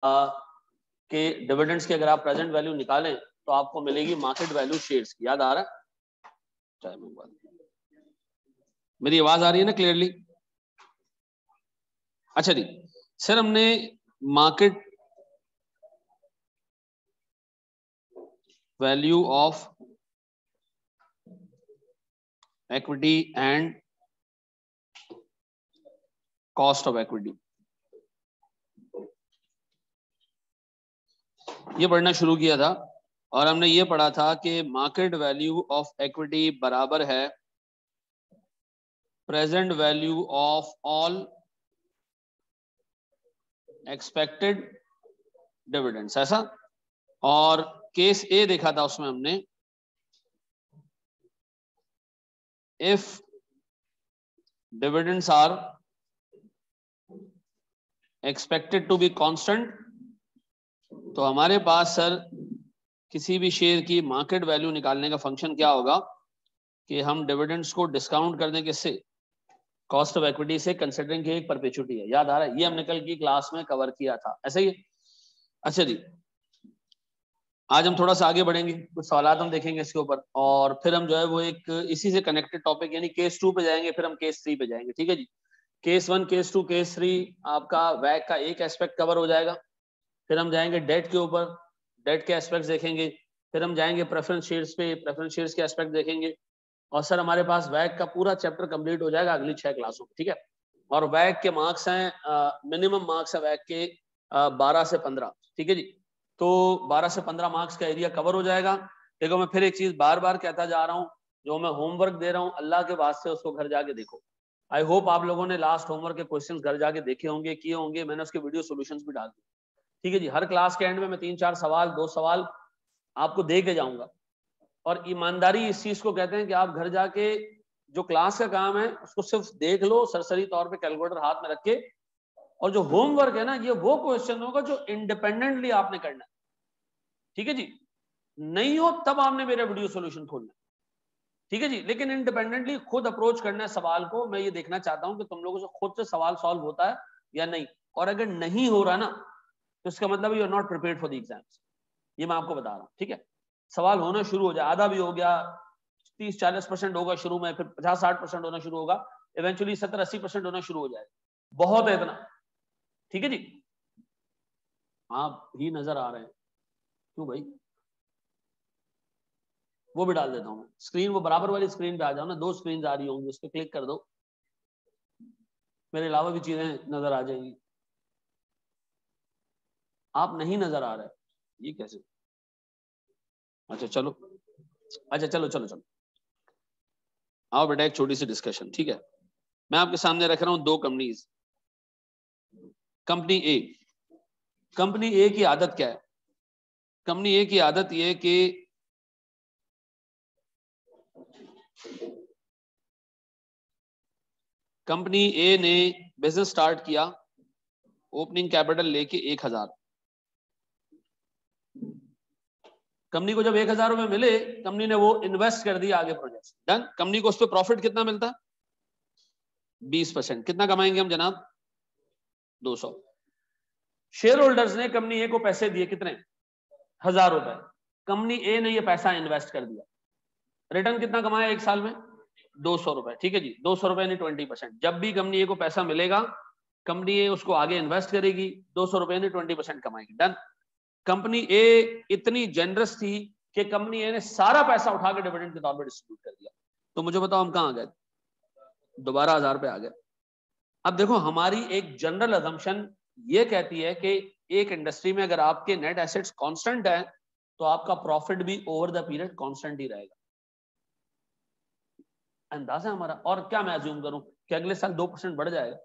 के डिविडेंड्स की अगर आप प्रेजेंट वैल्यू निकालें तो आपको मिलेगी मार्केट वैल्यू शेयर्स की। याद आ रहा है? मेरी आवाज आ रही है ना क्लियरली? अच्छा जी सर, हमने market value of equity and cost of equity ये पढ़ना शुरू किया था और हमने ये पढ़ा था कि मार्केट वैल्यू ऑफ इक्विटी बराबर है present value of all expected dividends, ऐसा। और केस ए देखा था उसमें हमने, if dividends are expected to be constant, तो हमारे पास सर किसी भी शेयर की मार्केट वैल्यू निकालने का फंक्शन क्या होगा कि हम डिविडेंड्स को डिस्काउंट कर दें किससे? कॉस्ट ऑफ इक्विटी से, कंसीडरिंग कि एक परपेचुटी है। याद आ रहा है? ये हमने कल की क्लास में कवर किया था, ऐसे ही। अच्छा जी, आज हम थोड़ा सा आगे बढ़ेंगे, कुछ सवाल हम देखेंगे इसके ऊपर और फिर हम जो है वो एक इसी से कनेक्टेड टॉपिक यानी केस 2 पे जाएंगे, फिर हम केस 3 पे जाएंगे। ठीक है जी? केस 1, केस 2, केस 3 आपका वैक का एक एस्पेक्ट कवर हो जाएगा। फिर हम जाएंगे डेट के ऊपर, डेट के एस्पेक्ट देखेंगे। फिर हम जाएंगे प्रेफरेंस शेयर्स पे, प्रेफरेंस शेयर्स के एस्पेक्ट देखेंगे। और सर हमारे पास वैक का पूरा चैप्टर कंप्लीट हो जाएगा अगली 6 क्लासों में। ठीक है? और वैक के मार्क्स हैं, मिनिमम मार्क्स है वैक के 12 से 15। ठीक है जी? तो 12 से 15 मार्क्स का एरिया कवर हो जाएगा। देखो मैं फिर एक चीज बार बार कहता जा रहा हूँ, जो मैं होमवर्क दे रहा हूँ अल्लाह के वास्ते उसको घर जाके देखो। आई होप आप लोगों ने लास्ट होमवर्क के क्वेश्चन घर जाके देखे होंगे, किए होंगे। मैंने उसके वीडियो सोल्यूशंस भी डाल दिए। ठीक है जी? हर क्लास के एंड में मैं 3-4 सवाल, 2 सवाल आपको दे के जाऊंगा। और ईमानदारी इस चीज को कहते हैं कि आप घर जाके जो क्लास का काम है उसको सिर्फ देख लो, सरसरी तौर पे कैलकुलेटर हाथ में रख के, और जो होमवर्क है ना ये वो क्वेश्चन होगा जो इंडिपेंडेंटली आपने करना है। ठीक है जी? नहीं हो तब आपने मेरा वीडियो सॉल्यूशन खोलना है। ठीक है जी? लेकिन इंडिपेंडेंटली खुद अप्रोच करना है सवाल को। मैं ये देखना चाहता हूं कि तुम लोगों से खुद से सवाल सॉल्व होता है या नहीं। और अगर नहीं हो रहा ना तो इसका मतलब you are not prepared for the exams. ये मैं आपको बता रहा हूं। ठीक है? सवाल होना शुरू हो जाए, आधा भी हो गया, 30-40% होगा शुरू में, फिर 50-60% होना शुरू होगा, इवेंचुअली 70-80% होना शुरू हो जाएगा। बहुत है इतना। ठीक है जी? आप ही नजर आ रहे हैं क्यों भाई? वो भी डाल देता हूं मैं स्क्रीन, वो बराबर वाली स्क्रीन पे आ जाओ ना, 2 स्क्रीन आ रही होंगी, उस पर क्लिक कर दो, मेरे अलावा भी चीजें नजर आ जाएंगी। आप नहीं नजर आ रहे, ये कैसे? अच्छा चलो, अच्छा चलो चलो चलो आओ बेटा, एक छोटी सी डिस्कशन। ठीक है? मैं आपके सामने रख रहा हूं 2 कंपनीज। कंपनी ए, कंपनी ए की आदत क्या है? कंपनी ए की आदत यह कि कंपनी ए ने बिजनेस स्टार्ट किया, ओपनिंग कैपिटल लेके 1000। कंपनी को जब 1000 रुपए मिले, कंपनी ने वो इन्वेस्ट कर दिया आगे प्रोजेक्ट। डन। कंपनी को उस पर प्रॉफिट कितना मिलता है? 20%। कितना कमाएंगे हम जनाब? 200। शेयर होल्डर्स ने कंपनी ए को पैसे दिए, कितने? 1000 रुपए। कंपनी ए ने ये पैसा इन्वेस्ट कर दिया, रिटर्न कितना कमाया 1 साल में? 200 रुपए। ठीक है जी? 200 रुपए यानी 20%। जब भी कंपनी ए को पैसा मिलेगा, कंपनी ए उसको आगे इन्वेस्ट करेगी, 200 रुपए यानी 20% कमाएगी। डन। कंपनी ए इतनी जेनरस थी कि कंपनी ए ने सारा पैसा उठा के डिविडेंड के तौर पर डिस्ट्रीब्यूट कर दिया। तो मुझे बताओ हम कहां आ गए? दोबारा 1000 पे आ गए। अब देखो हमारी एक जनरल अजम्पशन ये कहती है कि एक इंडस्ट्री में अगर आपके नेट एसेट्स कांस्टेंट है तो आपका प्रॉफिट भी ओवर द पीरियड कांस्टेंट ही रहेगा। अंदाजा हमारा। और क्या मैं अज्यूम करूं कि अगले साल 2% बढ़ जाएगा?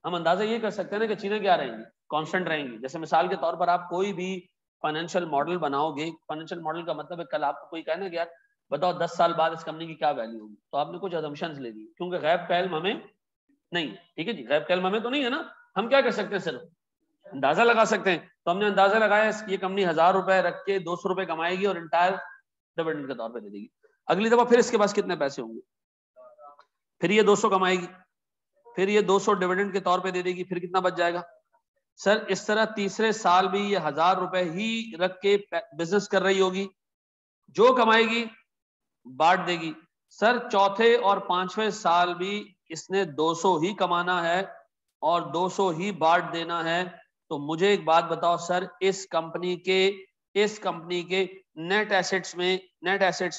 हम अंदाजा ये कर सकते हैं ना कि चीजें क्या रहेंगी? कांस्टेंट रहेंगी। जैसे मिसाल के तौर पर आप कोई भी फाइनेंशियल मॉडल बनाओगे, फाइनेंशियल मॉडल का मतलब है कल आपको कोई कहना कि यार बताओ 10 साल बाद इस कंपनी की क्या वैल्यू होगी, तो आपने कुछ अजम्पशंस ले ली, क्योंकि गैब का इल्म हमें नहीं। ठीक है जी? गैब का इल्म हमें तो नहीं है ना। हम क्या कर सकते हैं? सिर्फ अंदाजा लगा सकते हैं। तो हमने अंदाजा लगाया ये कंपनी 1000 रुपए रख के 200 रुपए कमाएगी और इंटायर डिविडेंड के तौर पर दे देगी। अगली दफा फिर इसके पास कितने पैसे होंगे? फिर ये 200 कमाएगी, फिर ये 200 डिविडेंड के तौर पे दे देगी, फिर कितना बच जाएगा? सर इस तरह तीसरे साल भी ये 1000 रुपए ही रख के बिजनेस कर रही होगी, जो कमाएगी बांट देगी। सर चौथे और पांचवें साल भी इसने 200 ही कमाना है और 200 ही बांट देना है। तो मुझे एक बात बताओ सर, इस कंपनी के नेट एसेट्स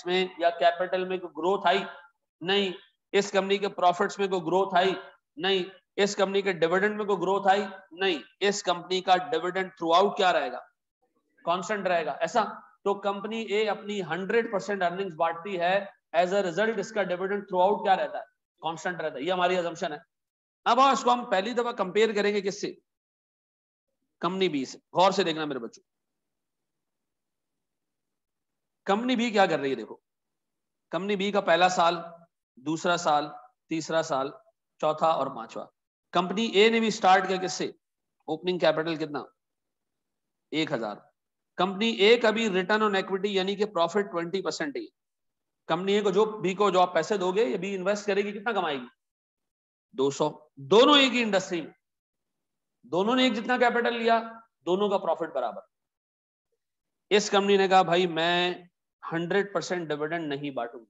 में या कैपिटल में कोई ग्रोथ आई? नहीं। इस कंपनी के प्रॉफिट्स में कोई ग्रोथ आई? नहीं। इस कंपनी के डिविडेंड में कोई ग्रोथ आई? नहीं। इस कंपनी का डिविडेंड थ्रू आउट क्या रहेगा? कांस्टेंट रहेगा। ऐसा तो कंपनी ए अपनी 100% अर्निंग्स बांटती है, एज अ रिजल्ट इसका डिविडेंड थ्रू आउट क्या रहता है? कांस्टेंट रहता है। ये हमारी अजम्पशन है। अब इसको हम पहली दफा कंपेयर करेंगे किससे? कंपनी बी से। गौर से देखना मेरे बच्चों, कंपनी बी क्या कर रही है। देखो कंपनी बी का पहला साल, दूसरा साल, तीसरा साल, चौथा और पांचवा। कंपनी ए ने भी स्टार्ट किया किससे? ओपनिंग कैपिटल कितना? 1000। कंपनी ए का भी रिटर्न ऑन इक्विटी यानी कि प्रॉफिट 20% है। कंपनी ए को जो आप पैसे दोगे, ये बी इन्वेस्ट करेगी, कितना कमाएगी? 200। दोनों एक ही इंडस्ट्री में, दोनों ने एक जितना कैपिटल लिया, दोनों का प्रॉफिट बराबर। इस कंपनी ने कहा भाई मैं 100% डिविडेंड नहीं बांटूंगा,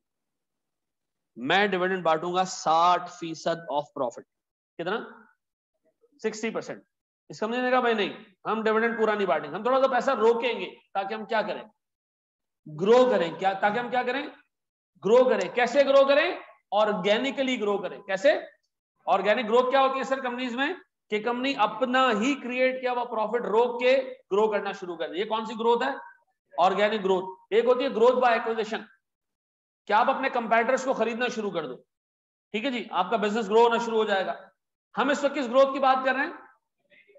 मैं डिविडेंड बांटूंगा 60% ऑफ प्रॉफिट। कितना? 60%। इस कंपनी ने कहा भाई नहीं, हम डिविडेंड पूरा नहीं बांटेंगे, हम थोड़ा सा पैसा रोकेंगे ताकि हम क्या करें? ग्रो करें। क्या? ताकि हम क्या करें? ग्रो करें। कैसे ग्रो करें? ऑर्गेनिकली ग्रो करें। कैसे? ऑर्गेनिक ग्रोथ क्या होती है सर कंपनीज में? कि कंपनी अपना ही क्रिएट किया हुआ प्रॉफिट रोक के ग्रो करना शुरू कर दे। ये कौन सी ग्रोथ है? Organic growth. एक होती है ग्रोथ बाय एक्विजिशन, क्या आप अपने कंपेटिटर्स को खरीदना शुरू कर दो, ठीक है जी, आपका बिजनेस ग्रो होना शुरू हो जाएगा। हम इस वक्त किस ग्रोथ की बात कर रहे हैं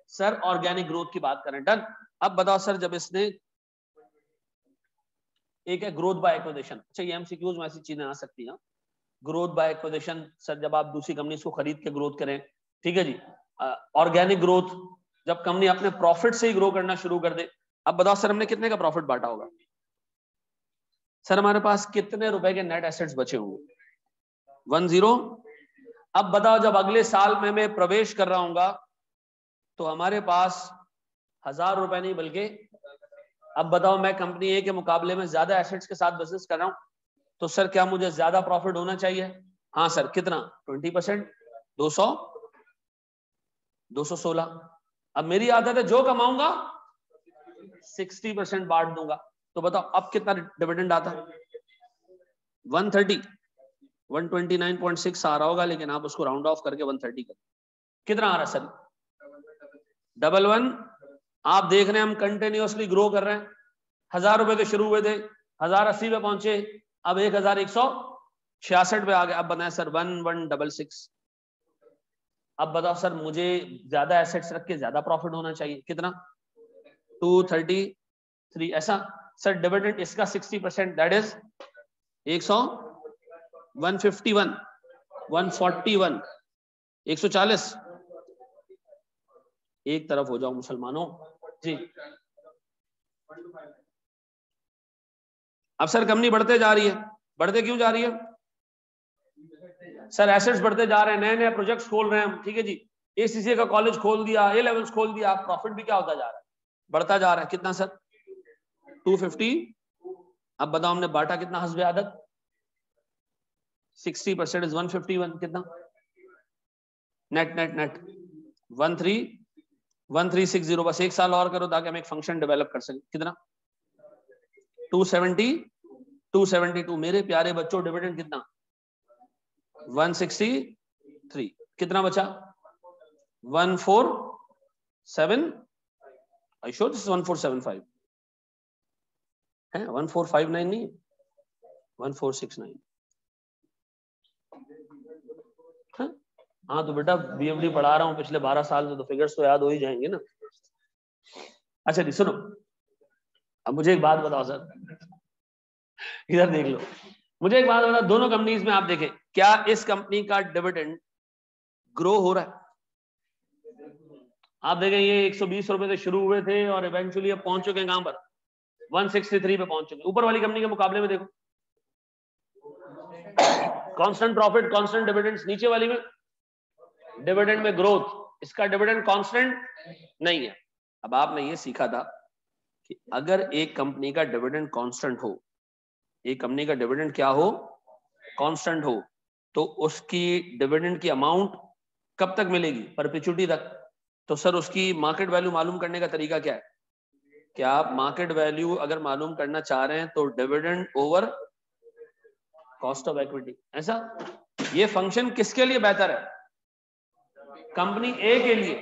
सर? ऑर्गेनिक ग्रोथ की बात कर रहे हैं। डन। अब बताओ सर, जब इसने एक है ग्रोथ बाय एक्विजिशन, अच्छा ये एमसीक्यूज में ऐसी चीजें आ सकती हैं। ग्रोथ बाय एक्विजिशन सर जब आप दूसरी कंपनी को खरीद के ग्रोथ करें, ठीक है जी। ऑर्गेनिक ग्रोथ जब कंपनी अपने प्रॉफिट से ही ग्रो करना शुरू कर दे। अब बताओ सर हमने कितने का प्रॉफिट बांटा होगा? सर हमारे पास कितने रुपए के नेट एसेट्स बचे होंगे? 10। अब बताओ जब अगले साल में मैं प्रवेश कर रहा हूंगा तो हमारे पास 1000 रुपए नहीं बल्कि, अब बताओ मैं कंपनी ए के मुकाबले में ज्यादा एसेट्स के साथ बिजनेस कर रहा हूं, तो सर क्या मुझे ज्यादा प्रॉफिट होना चाहिए? हाँ सर। कितना? 20%। 200, 216। अब मेरी आदत है जो कमाऊंगा 60% बांट दूंगा। तो बताओ अब कितना डिविडेंड आता है? 130, 129.6 आ रहा होगा, लेकिन आप उसको राउंड ऑफ करके 130 कर। कितना आ रहा है सर? 11। आप देख रहे हैं हम कंटिन्यूअसली ग्रो कर रहे हैं। 1000 रुपए के शुरू हुए थे, 1080 पे पहुंचे, अब 1166 पे आ गए। अब बनाए सर 1166। अब बताओ सर मुझे ज्यादा एसेट्स रख के ज्यादा प्रॉफिट होना चाहिए, कितना? 233। ऐसा सर डिविडेंड इसका 60%, दैट इज 100, 151, 141, 140। एक तरफ हो जाओ मुसलमानों जी। अब सर कंपनी बढ़ते जा रही है, बढ़ते क्यों जा रही है सर? एसेट्स बढ़ते जा रहे हैं, नए नए प्रोजेक्ट्स खोल रहे हैं हम, ठीक है जी। एसीसी का कॉलेज खोल दिया, ए लेवल्स खोल दिया, प्रॉफिट भी क्या होता जा रहा है? बढ़ता जा रहा है। कितना सर? 250। अब बताओ हमने बांटा कितना हस्बे आदत? 60% इज 151। कितना नेट? Net net 1360। बस एक साल और करो ताकि हम एक फंक्शन डेवलप कर सकें। कितना? 270, 272। मेरे प्यारे बच्चों डिविडेंड कितना? 163। कितना बचा? 147। आई श्योर दिस इज 1475 है? 1459 नहीं, 1469। हाँ तो बेटा बीएमडी पढ़ा रहा हूँ पिछले 12 साल से, तो फिगर्स तो याद हो ही जाएंगे ना। अच्छा जी सुनो, अब मुझे एक बात बताओ सर, इधर देख लो, मुझे एक बात बताओ, दोनों कंपनीज में आप देखें क्या इस कंपनी का डिविडेंड ग्रो हो रहा है? आप देखें ये 120 रुपए से शुरू हुए थे और इवेंचुअली अब पहुंच चुके हैं कहां पर? 163 पे पहुंच चुके। ऊपर वाली कंपनी के मुकाबले में देखो, कांस्टेंट प्रॉफिट, कांस्टेंट डिविडेंड्स। नीचे वाली में डिविडेंड में ग्रोथ, इसका डिविडेंड कांस्टेंट नहीं है। अब आपने ये सीखा था कि अगर एक कंपनी का डिविडेंड कांस्टेंट हो, एक कंपनी का डिविडेंड क्या हो, कांस्टेंट हो, तो उसकी डिविडेंड की अमाउंट कब तक मिलेगी, परपेचुटी तक। तो सर उसकी मार्केट वैल्यू मालूम करने का तरीका क्या है कि आप मार्केट वैल्यू अगर मालूम करना चाह रहे हैं तो dividend over cost of equity. ऐसा ये फंक्शन किसके लिए बेहतर है, कंपनी ए के लिए।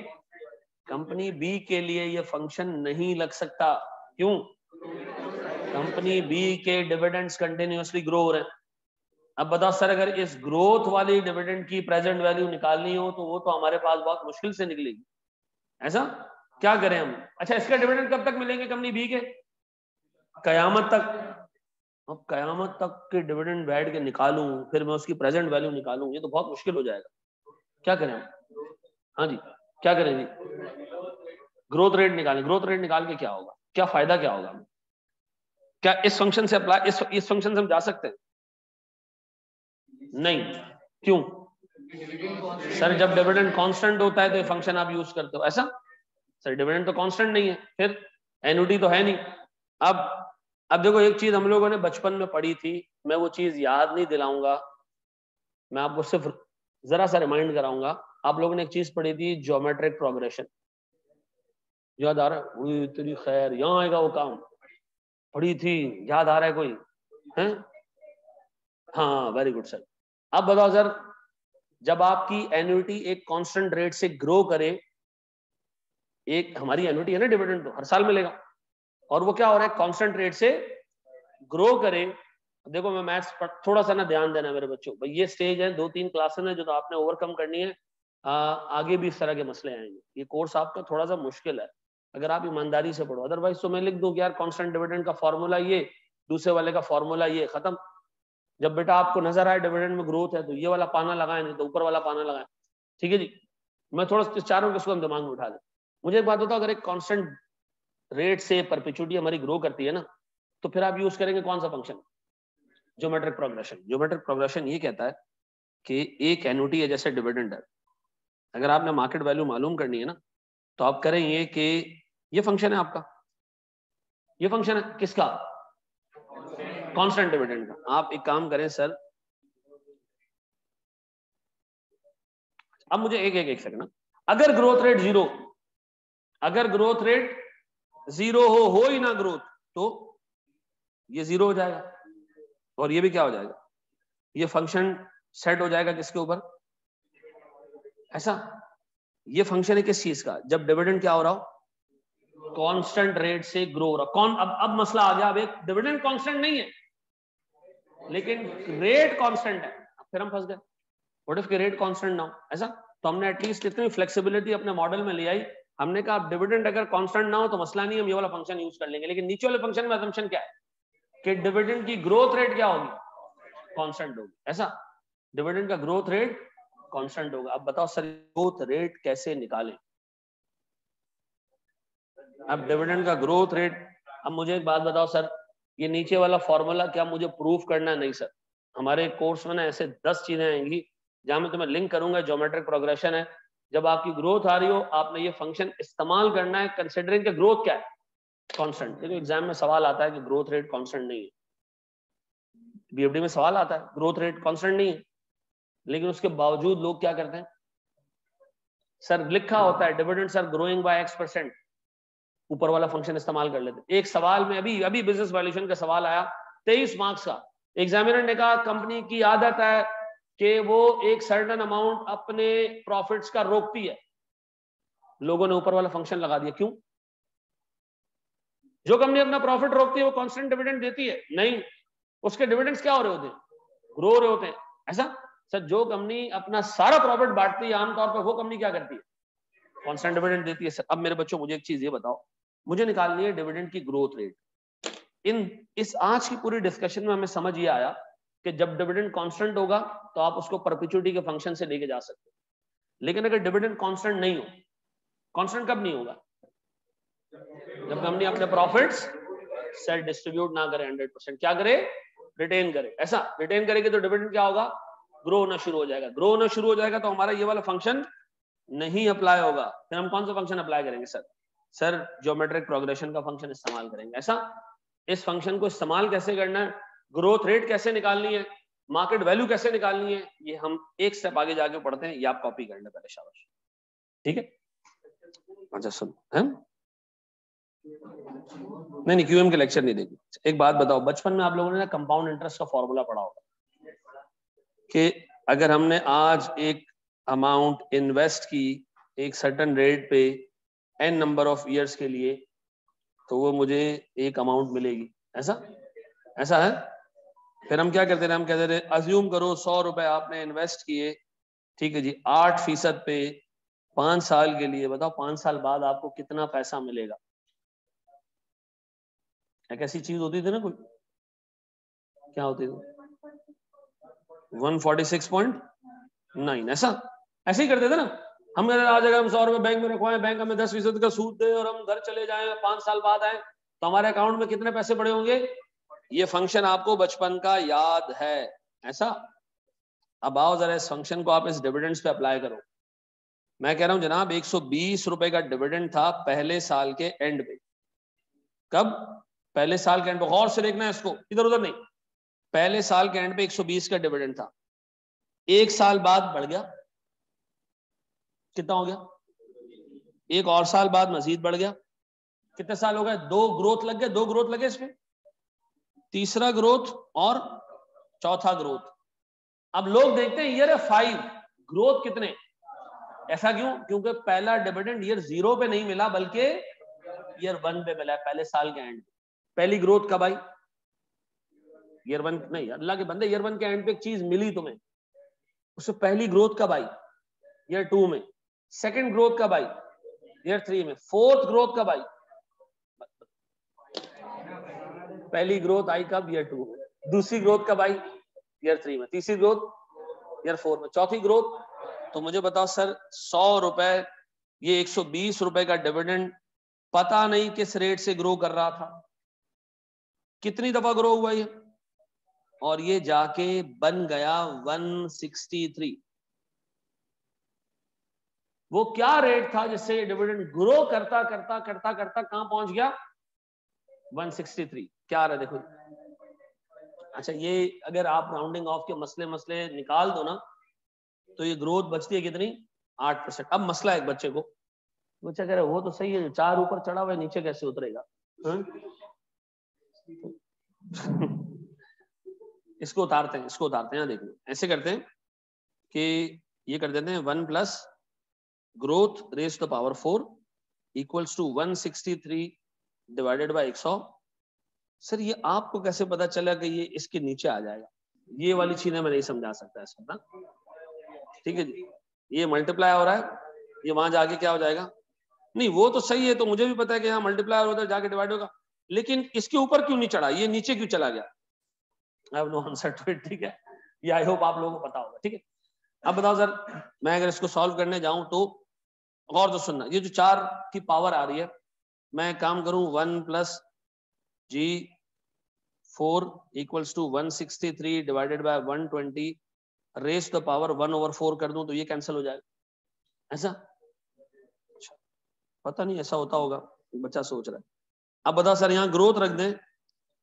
कंपनी बी के लिए ये फंक्शन नहीं लग सकता। क्यों? कंपनी बी के डिविडेंड्स कंटिन्यूअसली ग्रो हो रहे हैं। अब बताओ सर अगर इस ग्रोथ वाली डिविडेंड की प्रेजेंट वैल्यू निकालनी हो तो वो तो हमारे पास बहुत मुश्किल से निकलेगी। ऐसा क्या करें हम? अच्छा इसका डिविडेंड कब तक मिलेंगे कंपनी बी के? कयामत तक। अब कयामत तक के डिविडेंड बैठ के निकालूं, फिर मैं उसकी प्रेजेंट वैल्यू निकालूं, ये तो बहुत मुश्किल हो जाएगा। क्या करें हम? हाँ जी क्या करें जी? ग्रोथ रेट निकालें। ग्रोथ रेट निकाल के क्या होगा, क्या फायदा क्या होगा? क्या इस फंक्शन से अप्लाई इस फंक्शन से हम जा सकते हैं? नहीं। क्यों? सर जब डिविडेंड कांस्टेंट होता है तो ये फंक्शन आप यूज करते हो। ऐसा सर डिविडेंड तो कांस्टेंट नहीं है, फिर एन्युटी तो है नहीं। अब देखो एक चीज हम लोगों ने बचपन में पढ़ी थी, मैं वो चीज याद नहीं दिलाऊंगा, मैं आपको सिर्फ जरा सा रिमाइंड कराऊंगा। आप लोगों ने एक चीज पढ़ी थी, ज्योमेट्रिक प्रोग्रेशन, याद आ रहा है? तेरी खैर यहाँ आएगा वो काम, पढ़ी थी, याद आ रहा है कोई है? हाँ वेरी गुड सर। अब बताओ सर जब आपकी एन्युटी एक कांस्टेंट रेट से ग्रो करे, एक हमारी एन्युटी है ना, डिविडेंड तो हर साल मिलेगा, और वो क्या हो रहा है, कांस्टेंट रेट से ग्रो करे। देखो मैं मैथ्स पर थोड़ा सा ना ध्यान देना मेरे बच्चों, भाई ये स्टेज है, 2-3 क्लासेस है जो तो आपने ओवरकम करनी है। आगे भी इस तरह के मसले आएंगे, ये कोर्स आपका थोड़ा सा मुश्किल है अगर आप ईमानदारी से पढ़ो। अदरवाइज तो मैं लिख दूं कि यार कांस्टेंट डिविडेंड का फॉर्मूला ये, दूसरे वाले का फॉर्मूला ये, खत्म। जब बेटा आपको नजर आए डिविडेंड में ग्रोथ है तो ये वाला पाना लगाए, नहीं तो ऊपर वाला पाना लगाए। ठीक है जी, मैं थोड़ा चाह रहा हूँ कि इसको हम दिमाग में उठा लें। मुझे एक बात बताओ, अगर एक कांस्टेंट रेट से परपेचुटी हमारी ग्रो करती है ना, तो फिर आप यूज करेंगे कौन सा function? Geometric progression. Geometric progression ये कहता है कि एक एन्युटी है जैसे डिविडेंड है, अगर आपने मार्केट वैल्यू मालूम करनी है ना तो आप करें ये कि ये फंक्शन है आपका, ये फंक्शन है किसका, कांस्टेंट डिविडेंड का। आप एक काम करें सर, अब मुझे एक सेकंड ना, अगर ग्रोथ रेट जीरो, अगर ग्रोथ रेट जीरो हो ही ना ग्रोथ, तो ये जीरो हो जाएगा और ये भी क्या हो जाएगा, ये फंक्शन सेट हो जाएगा किसके ऊपर? ऐसा ये फंक्शन है किस चीज का, जब डिविडेंड क्या हो रहा हो, कांस्टेंट रेट से ग्रो हो रहा। कौन अब मसला आ गया, अब एक डिविडेंड कांस्टेंट नहीं है लेकिन रेट कांस्टेंट है, फिर हम फंस गए। व्हाट इफ के रेट कांस्टेंट ना हो? ऐसा तो हमने एटलीस्ट इतनी फ्लेक्सिबिलिटी अपने मॉडल में ले आई, हमने कहा डिविडेंड अगर कांस्टेंट ना हो तो मसला नहीं, हम ये वाला फंक्शन यूज कर लेंगे। लेकिन नीचे वाले फंक्शन में असम्पशन क्या है कि डिविडेंड की ग्रोथ रेट क्या होगी, कांस्टेंट होगी। ऐसा डिविडेंड का ग्रोथ रेट कांस्टेंट होगा। अब बताओ सर ग्रोथ रेट कैसे निकालें? अब डिविडेंड का ग्रोथ रेट, अब मुझे एक बात बताओ सर, ये नीचे वाला फॉर्मूला क्या मुझे प्रूफ करना? नहीं सर, हमारे कोर्स में ना ऐसे 10 चीजें आएंगी जहां मैं तुम्हें लिंक करूंगा, ज्योमेट्रिक प्रोग्रेशन है, जब आपकी ग्रोथ आ रही हो आपने ये फंक्शन इस्तेमाल करना है, कंसिडरिंग के ग्रोथ क्या है, कांस्टेंट। देखो एग्जाम में सवाल आता है कि ग्रोथ रेट कांस्टेंट नहीं है, बीएफडी में सवाल आता है ग्रोथ रेट कांस्टेंट नहीं है, लेकिन उसके बावजूद लोग क्या करते हैं, सर लिखा होता है dividends are growing by X%, ऊपर वाला फंक्शन इस्तेमाल कर लेते। एक सवाल में अभी बिजनेस वैल्यूएशन का सवाल आया 23 मार्क्स का, एग्जामिनर ने कहा कंपनी की आदत है कि वो एक सर्टेन अमाउंट अपने प्रॉफिट्स का रोकती है, लोगों ने ऊपर वाला फंक्शन लगा दिया। क्यों? जो कंपनी अपना प्रॉफिट रोकती है वो कांस्टेंट डिविडेंड देती है? नहीं, उसके डिविडेंड्स क्या हो रहे होते हैं, ग्रो रहे होते हैं। ऐसा सर जो कंपनी अपना सारा प्रॉफिट बांटती है आमतौर पर वो कंपनी क्या करती है, कांस्टेंट डिविडेंड देती है। सर अब मेरे बच्चों मुझे एक चीज ये बताओ, मुझे निकालनी है डिविडेंड की ग्रोथ रेट। इस आज की पूरी डिस्कशन में हमें समझ ये आया कि जब डिविडेंड कांस्टेंट होगा तो आप उसको परपेचुइटी के फंक्शन से लेके जा सकते हो, लेकिन अगर डिविडेंड कांस्टेंट नहीं हो, कांस्टेंट कब नहीं होगा, जब कंपनी अपने प्रॉफिट्स सेल्फ डिस्ट्रीब्यूट ना करे, 100% क्या करे, रिटेन करे। ऐसा रिटेन करेगी तो डिविडेंड क्या होगा, ग्रो होना शुरू हो जाएगा। ग्रो होना शुरू हो जाएगा तो हमारा ये वाला फंक्शन नहीं अप्लाई होगा, फिर हम कौन सा फंक्शन अप्लाई करेंगे सर? सर ज्योमेट्रिक प्रोग्रेशन का फंक्शन इस्तेमाल करेंगे। ऐसा, इस फंक्शन को इस्तेमाल कैसे करना है, ग्रोथ रेट कैसे निकालनी है, मार्केट वैल्यू कैसे निकालनी है, ये हम एक स्टेप आगे जाके पढ़ते हैं, ये आप कॉपी कर लें पहले, शाबाश। ठीक है, अच्छा सुन है? नहीं क्यूएम के लेक्चर नहीं देगी। एक बात बताओ, बचपन में आप लोगों ने ना कंपाउंड इंटरेस्ट का फॉर्मूला पढ़ा होगा कि अगर हमने आज एक अमाउंट इन्वेस्ट की एक सर्टेन रेट पे n नंबर ऑफ इयर्स के लिए, तो वो मुझे एक अमाउंट मिलेगी। ऐसा ऐसा है। फिर हम क्या करते थे, हम कहते थे अज्यूम करो 100 रुपए आपने इन्वेस्ट किए, ठीक है जी, 8% पे 5 साल के लिए, बताओ 5 साल बाद आपको कितना पैसा मिलेगा? एक ऐसी चीज होती थी ना कोई, क्या होती थी? 146.9। ऐसे ही करते थे ना हम। आज अगर हम 100 रुपए बैंक में रखवाएं, बैंक हमें 10% का सूद दे और हम घर चले जाएं, 5 साल बाद आए, तो हमारे अकाउंट में कितने पैसे पड़े होंगे? ये फंक्शन आपको बचपन का याद है। ऐसा, अब आओ जरा इस फंक्शन को आप इस डिविडेंड्स पे अप्लाई करो। मैं कह रहा हूं जनाब 120 रुपए का डिविडेंड था पहले साल के एंड पे। कब? पहले साल के एंड पे, गौर से देखना है इसको, इधर उधर नहीं। पहले साल के एंड पे 120 का डिविडेंड था, एक साल बाद बढ़ गया, कितना हो गया? एक और साल बाद मजीद बढ़ गया, कितने साल हो गए? 2 ग्रोथ लग गए, 2 ग्रोथ लगे इसमें, तीसरा ग्रोथ और चौथा ग्रोथ। अब लोग देखते हैं ईयर 5 ग्रोथ कितने? ऐसा क्यों? क्योंकि पहला डिविडेंड ईयर 0 पे नहीं मिला बल्कि ईयर 1 पे मिला, पहले साल के एंड। पहली ग्रोथ कब आई? ईयर 1 नहीं, अल्लाह के बंदे, ईयर 1 के एंड पे एक चीज मिली तुम्हें, उससे पहली ग्रोथ कब आई? ईयर 2 में। सेकंड ग्रोथ कब आई? ईयर 3 में। फोर्थ ग्रोथ कब आई? पहली ग्रोथ आई कब? ईयर 2 में। दूसरी ग्रोथ कब आई? ईयर 3 में। तीसरी ग्रोथ ईयर 4 में। चौथी ग्रोथ, तो मुझे बताओ सर 100 रुपए, ये 120 रुपए का डिविडेंड पता नहीं किस रेट से ग्रो कर रहा था, कितनी दफा ग्रो हुआ ये, और ये जाके बन गया 163। वो क्या रेट था जिससे ये डिविडेंड ग्रो करता करता करता करता कहां पहुंच गया? 163। क्या आ रहा है देखो। अच्छा, ये अगर आप राउंडिंग ऑफ के मसले निकाल दो ना, तो ये ग्रोथ बचती है कितनी? 8%। अब मसला एक बच्चे को, बच्चा कह रहा है वो तो सही है, 4 ऊपर चढ़ा हुआ है, नीचे कैसे उतरेगा? इसको उतारते हैं, देखो ऐसे करते हैं कि ये कर देते हैं 1 plus growth raise to the power 4 equals to 163 divided by 100। Sir ये आपको कैसे पता चला कि ये इसके नीचे आ जाएगा? ये वाली चीजें मैं नहीं समझा सकता इसको ना, ठीक है जी। ये मल्टीप्लाई हो रहा है, ये वहां जाके क्या हो जाएगा? नहीं वो तो सही है, तो मुझे भी पता है कि यहाँ मल्टीप्लाई उधर जाके डिवाइड होगा, लेकिन इसके ऊपर क्यों नहीं चढ़ा, ये नीचे क्यों चला गया? I have no answer to it. ठीक है, ये आई होप आप लोगों को पता होगा। ठीक है, अब बताओ सर, मैं अगर इसको सॉल्व करने जाऊं तो, और तो सुनना, ये जो 4 की पावर आ रही है, मैं काम करूं 1 plus G 4 equals to 163 divided by 120 raise the power 1/4 कर दूं तो ये कैंसिल हो जाएगा। ऐसा पता नहीं ऐसा होता होगा, बच्चा सोच रहा है। अब बताओ सर, यहाँ ग्रोथ रख दें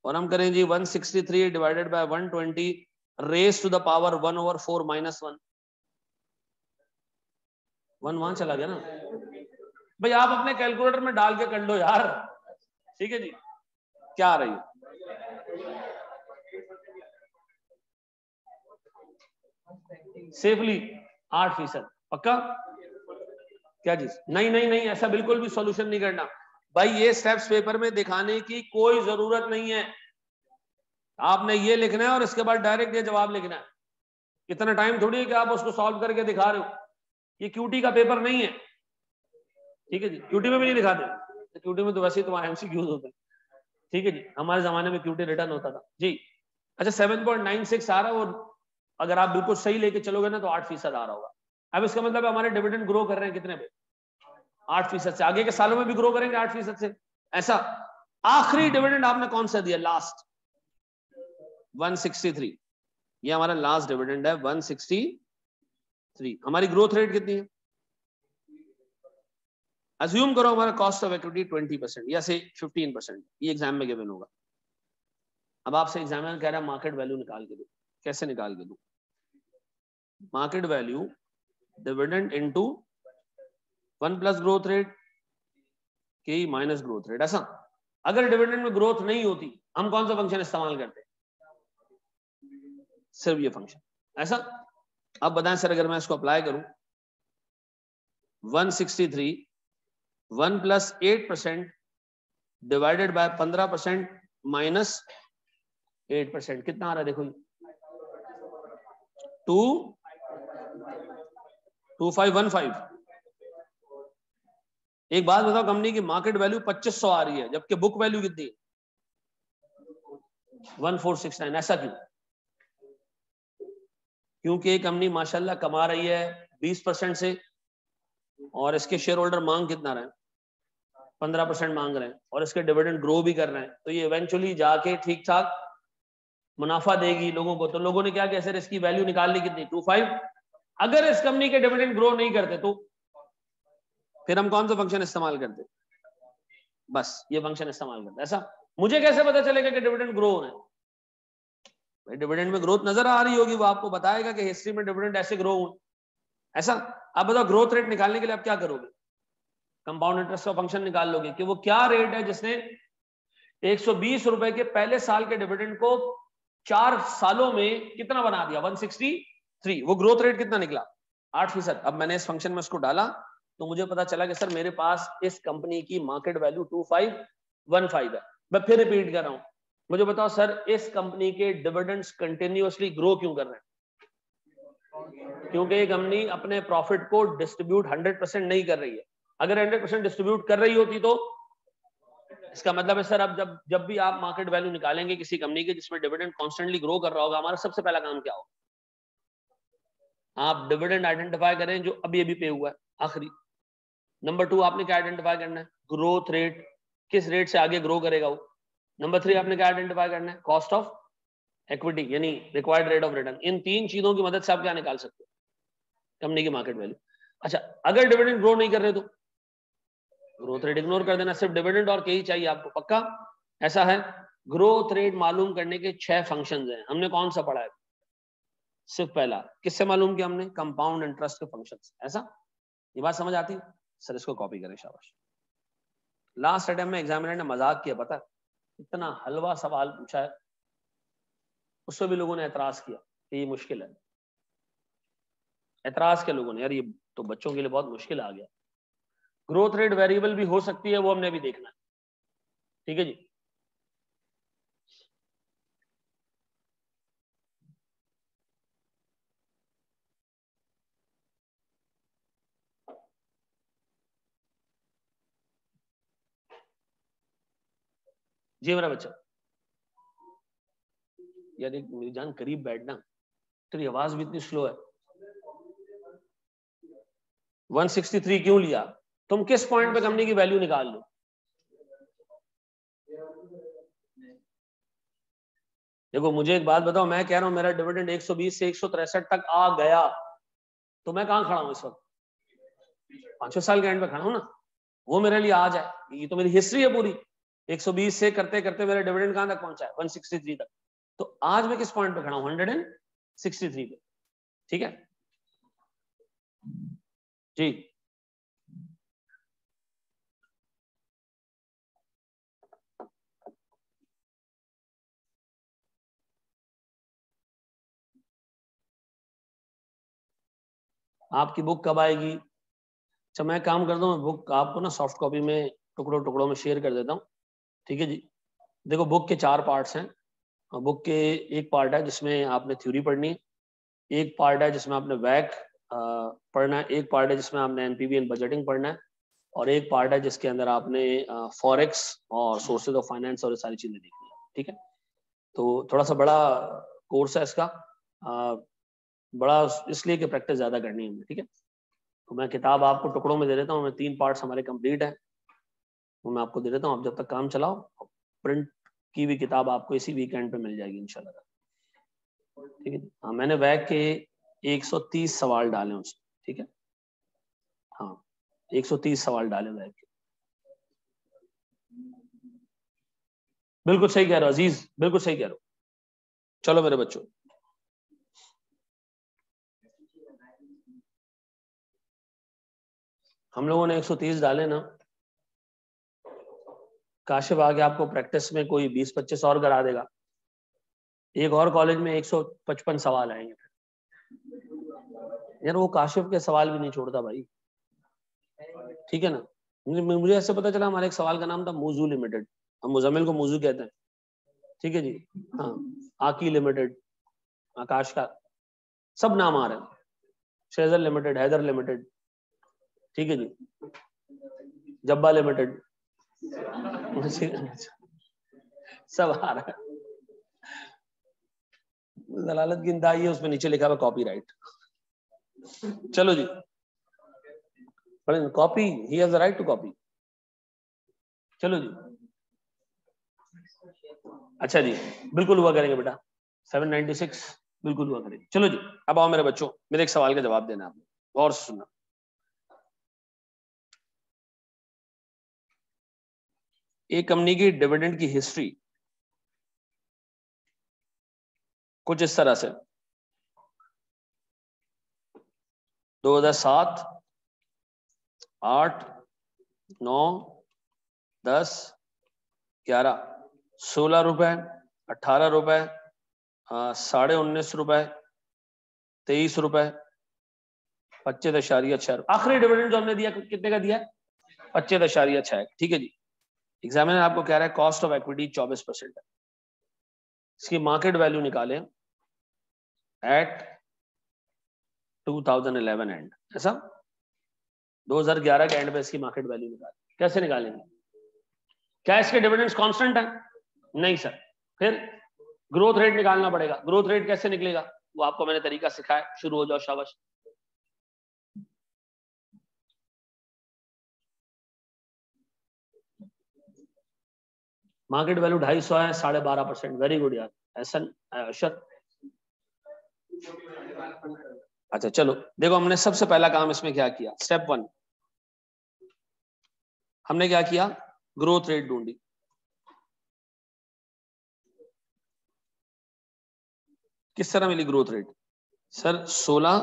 और हम करें G 163 divided by 120 raise to the power 1/4 minus 1। 1 वहां चला गया ना भाई, आप अपने कैलकुलेटर में डाल के कर लो यार। ठीक है जी, क्या आ रही है? सेफली 8%। पक्का? क्या चीज? नहीं, ऐसा बिल्कुल भी सॉल्यूशन नहीं करना भाई, ये स्टेप्स पेपर में दिखाने की कोई जरूरत नहीं है। आपने ये लिखना है और इसके बाद डायरेक्ट ये जवाब लिखना है। इतना टाइम थोड़ी है कि आप उसको सॉल्व करके दिखा रहे हो, ये क्यूटी का पेपर नहीं है। ठीक है जी, क्यूटी में भी नहीं दिखाते, तो क्यूटी में तो वैसे ही तुम्हारे एमसीक्यूज होते हैं। ठीक है जी, हमारे जमाने में क्यूटी रिटर्न होता था जी। अच्छा 7.96 आ रहा है, और अगर आप बिल्कुल सही लेके चलोगे ना तो 8% आ रहा होगा। अब इसका मतलब हमारे डिविडेंड ग्रो कर रहे हैं कितने पे? 8% से। आगे के सालों में भी ग्रो करेंगे 8% से। ऐसा आखिरी डिविडेंड आपने कौन सा दिया? लास्ट 163, ये हमारा लास्ट डिविडेंड है 163। हमारी ग्रोथ रेट कितनी है? अज्यूम करो हमारा कॉस्ट ऑफ इक्विटी 20% या से 15%, ये एग्जाम में गिवन होगा। अब आपसे एग्जामिनर कह रहा है मार्केट वैल्यू निकाल के दो। कैसे निकाल के दो? Market value dividend into 1 plus growth rate के माइनस ग्रोथ रेट। ऐसा अगर डिविडेंड में ग्रोथ नहीं होती हम कौन सा फंक्शन इस्तेमाल करते? सिर्फ ये फंक्शन। ऐसा अब बताएं सर, अगर मैं इसको अप्लाई करूं 163 1 प्लस 8% डिवाइडेड बाय 15% माइनस 8%, कितना आ रहा है? देखो 2515। एक बात बताओ, कंपनी की मार्केट वैल्यू 2500 आ रही है जबकि बुक वैल्यू कितनी है? 1469। ऐसा क्यों? क्योंकि ये कंपनी माशाल्लाह कमा रही है 20% से और इसके शेयर होल्डर मांग कितना रहे हैं? 15% मांग रहे हैं और इसके डिविडेंड ग्रो भी कर रहे हैं, तो ये इवेंचुअली जाके ठीक ठाक मुनाफा देगी लोगों को। तो लोगों ने क्या किया सर, इसकी वैल्यू निकाल ली कितनी? 25। अगर इस कंपनी के डिविडेंड ग्रो नहीं करते तो फिर हम कौन सा फंक्शन इस्तेमाल करते? बस ये फंक्शन इस्तेमाल करते। ऐसा मुझे कैसे पता चलेगा कि डिविडेंड ग्रो हो रहे हैं? भाई डिविडेंड में ग्रोथ नजर आ रही होगी, वो आपको बताएगा कि हिस्ट्री में डिविडेंड ऐसे ग्रो हुए। ऐसा आप बताओ, ग्रोथ रेट निकालने के लिए आप क्या करोगे? कंपाउंड इंटरेस्ट का फंक्शन निकाल लोगे कि वो क्या रेट है जिसने 120 रुपए के पहले साल के डिविडेंड को 4 सालों में कितना बना दिया? 163। वो ग्रोथ रेट कितना निकला? 8%। अब मैंने इस फंक्शन में उसको डाला तो मुझे पता चला कि सर मेरे पास इस कंपनी की मार्केट वैल्यू 2515 है। मैं फिर रिपीट कर रहा हूं, मुझे बताओ सर इस कंपनी के डिविडेंड्स कंटिन्यूअसली ग्रो क्यों कर रहे हैं? क्योंकि ये कंपनी अपने प्रॉफिट को डिस्ट्रीब्यूट 100% नहीं कर रही है। अगर 100% डिस्ट्रीब्यूट कर रही होती तो इसका मतलब है सर, अब जब भी आप मार्केट वैल्यू निकालेंगे किसी कंपनी के जिसमें डिविडेंड कॉन्स्टेंटली ग्रो कर रहा होगा, हमारा सबसे पहला काम क्या होगा? आप डिविडेंड आइडेंटिफाई करें जो अभी अभी पे हुआ है आखिरी। नंबर 2 आपने क्या आइडेंटिफाई करना है? ग्रोथ रेट, किस रेट से आगे ग्रो करेगा वो। नंबर 3 आपने क्या आइडेंटिफाई करना है? कॉस्ट ऑफ इक्विटी यानी रिक्वायर्ड रेट ऑफ रिटर्न। इन 3 चीजों की मदद से आप क्या निकाल सकते हो? कंपनी की मार्केट वैल्यू। अच्छा, अगर डिविडेंड ग्रो नहीं कर रहे तो ग्रोथ रेट इग्नोर कर देना, सिर्फ डिविडेंड और के ही चाहिए आपको। पक्का? ऐसा है। ग्रोथ रेट मालूम करने के 6 फंक्शंस हैं। हमने कौन सा पढ़ा है? सिर्फ पहला। किससे मालूम किया हमने? कंपाउंड इंटरेस्ट के फंक्शंस। ऐसा ये बात समझ आती है? सर इसको कॉपी करें, शाबाश। लास्ट अटेम्प्ट में एग्जामिनर ने मजाक किया, पता है इतना हलवा सवाल पूछा है, उससे भी लोगों ने एतराज किया कि ये मुश्किल है। एतराज के लोगों ने, यार ये तो बच्चों के लिए बहुत मुश्किल आ गया। ग्रोथ रेट वेरिएबल भी हो सकती है, वो हमने भी देखना है। ठीक है जी। जी मेरा बच्चा, यार एक मेरी जान करीब बैठना, तेरी आवाज भी इतनी स्लो है। 163 क्यों लिया? तुम किस पॉइंट पे कंपनी की वैल्यू निकाल लो? देखो मुझे एक बात बताओ, मैं कह रहा हूं मेरा डिविडेंड 120 से 163 तक आ गया, तो मैं कहां खड़ा हूं इस वक्त? 5 साल के एंड पे खड़ा हूं ना। वो मेरे लिए आ जाए, ये तो मेरी हिस्ट्री है पूरी। 120 से करते करते मेरा डिविडेंड कहां तक पहुंचा है? 163 तक। तो आज मैं किस पॉइंट पे खड़ा हूं? 163 पे। ठीक है जी। आपकी बुक कब आएगी? अच्छा मैं काम करता हूँ, बुक आपको ना सॉफ्ट कॉपी में टुकड़ों टुकड़ों में शेयर कर देता हूँ। ठीक है जी। देखो बुक के 4 पार्ट्स हैं। बुक के एक पार्ट है जिसमें आपने थ्योरी पढ़नी है, एक पार्ट है जिसमें आपने वैक पढ़ना है, एक पार्ट है जिसमें आपने एनपीवी एंड बजटिंग पढ़ना है, और एक पार्ट है जिसके अंदर आपने फॉरेक्स और सोर्सेज ऑफ फाइनेंस और ये सारी चीजें देखनी है। ठीक है, तो थोड़ा सा बड़ा कोर्स है इसका, बड़ा इसलिए कि प्रैक्टिस ज्यादा करनी है। ठीक है, तो मैं किताब आपको टुकड़ों में दे देता हूँ। मैं 3 पार्ट्स हमारे कंप्लीट है, वो मैं आपको दे देता हूँ। आप जब तक काम चलाओ, प्रिंट की भी किताब आपको इसी वीकेंड पे मिल जाएगी इंशाल्लाह। ठीक है, हाँ मैंने वैक के 130 सवाल डाले उसमें। ठीक है, हाँ 130 सवाल डाले हुए। बिल्कुल सही कह रहे हो अजीज, बिल्कुल सही कह रहे हो। चलो मेरे बच्चों, हम लोगों ने 130 डाले ना, काशिफ आगे आपको प्रैक्टिस में कोई 20-25 और करा देगा। एक और कॉलेज में 155 सवाल आएंगे यार, वो काशिफ के सवाल भी नहीं छोड़ता भाई, ठीक है ना। मुझे ऐसे पता चला हमारे एक सवाल का नाम था मोजू लिमिटेड, हम मुजम्मिल को मोजू कहते हैं, ठीक है जी। हाँ, आकी लिमिटेड, आकाश का सब नाम आ रहे हैं, शेजर लिमिटेड, हैदर लिमिटेड, ठीक है जी, जब्बा लिमिटेड सब आ रहा है। दलालत की इंतहा है, उसमें नीचे लिखा हुआ कॉपीराइट। चलो जी, copy, he has the right to copy. चलो जी, अच्छा जी, बिल्कुल हुआ करेंगे बेटा, 796 बिल्कुल हुआ करेंगे। चलो जी, अब आओ मेरे बच्चों, मेरे एक सवाल का जवाब देना आपने, गौर से सुनना। एक कंपनी की डिविडेंड की हिस्ट्री कुछ इस तरह से 2007, 8, 9, 10, 11, 16 रुपए, 18 रुपए, 19.5 रुपए, 23 रुपए, 25.6। आखिरी डिविडेंड जो हमने दिया कितने का दिया है? 25.6, ठीक है जी। एग्जामिनर आपको कह रहा है कॉस्ट ऑफ इक्विटी 24% है, इसकी मार्केट वैल्यू निकालें एट 2011 एंड, ऐसा 2011 के एंड पे इसकी मार्केट वैल्यू निकालें। कैसे निकालेंगे? क्या इसके डिविडेंड्स कांस्टेंट है? नहीं सर, फिर ग्रोथ रेट निकालना पड़ेगा। ग्रोथ रेट कैसे निकलेगा वो आपको मैंने तरीका सिखाया, शुरू हो जाओ, शाबाश। मार्केट वैल्यू 250 है, 12.5%, वेरी गुड यार ऐसा अशर। अच्छा चलो देखो, हमने सबसे पहला काम इसमें क्या किया, स्टेप 1 हमने क्या किया, ग्रोथ रेट ढूंढी। किस तरह मिली growth rate? Sir 16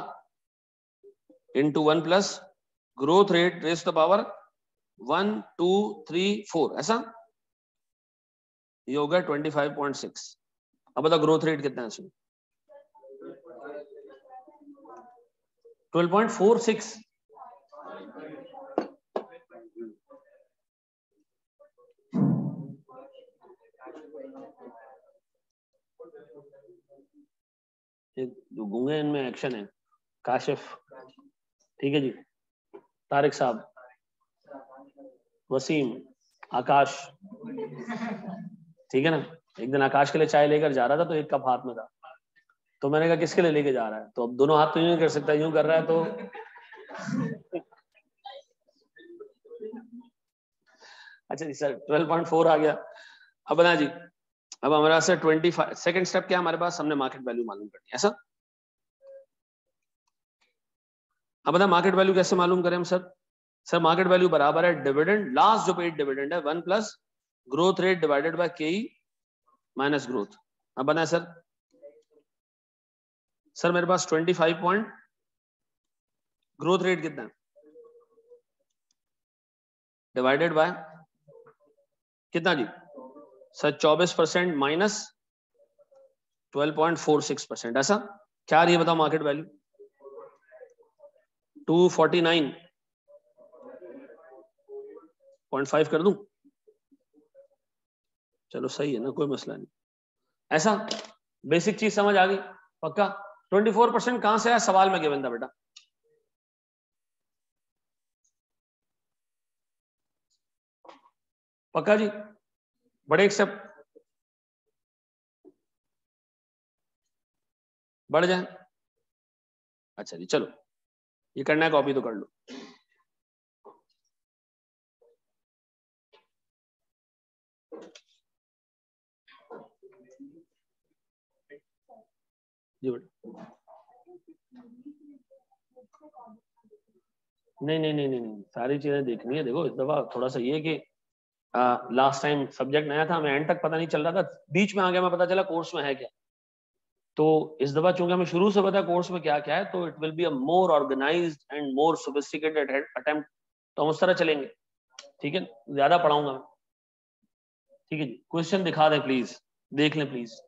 into 1 plus growth rate raise to power 1, 2, 3, 4, ऐसा ये होगा 25.6। अब बताओ ग्रोथ रेट कितना है इसमें? 12.46। जो गूंगे इनमें एक्शन है, काशिफ, ठीक है जी, तारिक साहब, वसीम, आकाश, ठीक है ना। एक दिन आकाश के लिए चाय लेकर जा रहा था तो एक कप हाथ में था, तो मैंने कहा किसके लिए लेके जा रहा है, तो अब दोनों हाथ तो यूं नहीं कर सकता, यूं कर रहा है तो अच्छा जी सर 12.4 आ गया। अब बना जी, अब हमारे पास 25 सेकंड स्टेप क्या हमारे पास, हमने मार्केट वैल्यू मालूम करनी है, ऐसा। अब बता मार्केट वैल्यू कैसे मालूम करें हम सर? सर मार्केट वैल्यू बराबर है डिविडेंड, लास्ट जो पेड डिविडेंड है 1 plus growth rate divided by के माइनस ग्रोथ। अब बना सर, सर मेरे पास 25 पॉइंट, ग्रोथ रेट कितना है डिवाइडेड बाय कितना जी सर 24% माइनस 12.46%, ऐसा क्या आ रही है बताओ मार्केट वैल्यू? 249.5 कर दूं? चलो सही है ना, कोई मसला नहीं। ऐसा बेसिक चीज समझ आ गई पक्का? 24% कहां से आया, सवाल में गिवन था बेटा। पक्का जी, बड़े एक स्टेप बढ़ जाए। अच्छा जी चलो, ये करना है कॉपी तो कर लो। जी बेटा, नहीं नहीं नहीं नहीं नहीं, सारी चीजें देखनी है। देखो इस दफा थोड़ा सा ये कि लास्ट टाइम सब्जेक्ट नया था, हमें एंड तक पता नहीं चल रहा था, बीच में आ गया मैं, पता चला कोर्स में है क्या। तो इस दफा चूंकि हमें शुरू से पता कोर्स में क्या क्या है, तो it will be a more organised and more sophisticated attempt. तो हम उस तरह चलेंगे, ठीक है, ज्यादा पढ़ाऊंगा मैं। ठीक है जी, क्वेश्चन दिखा दें प्लीज, देख लें प्लीज।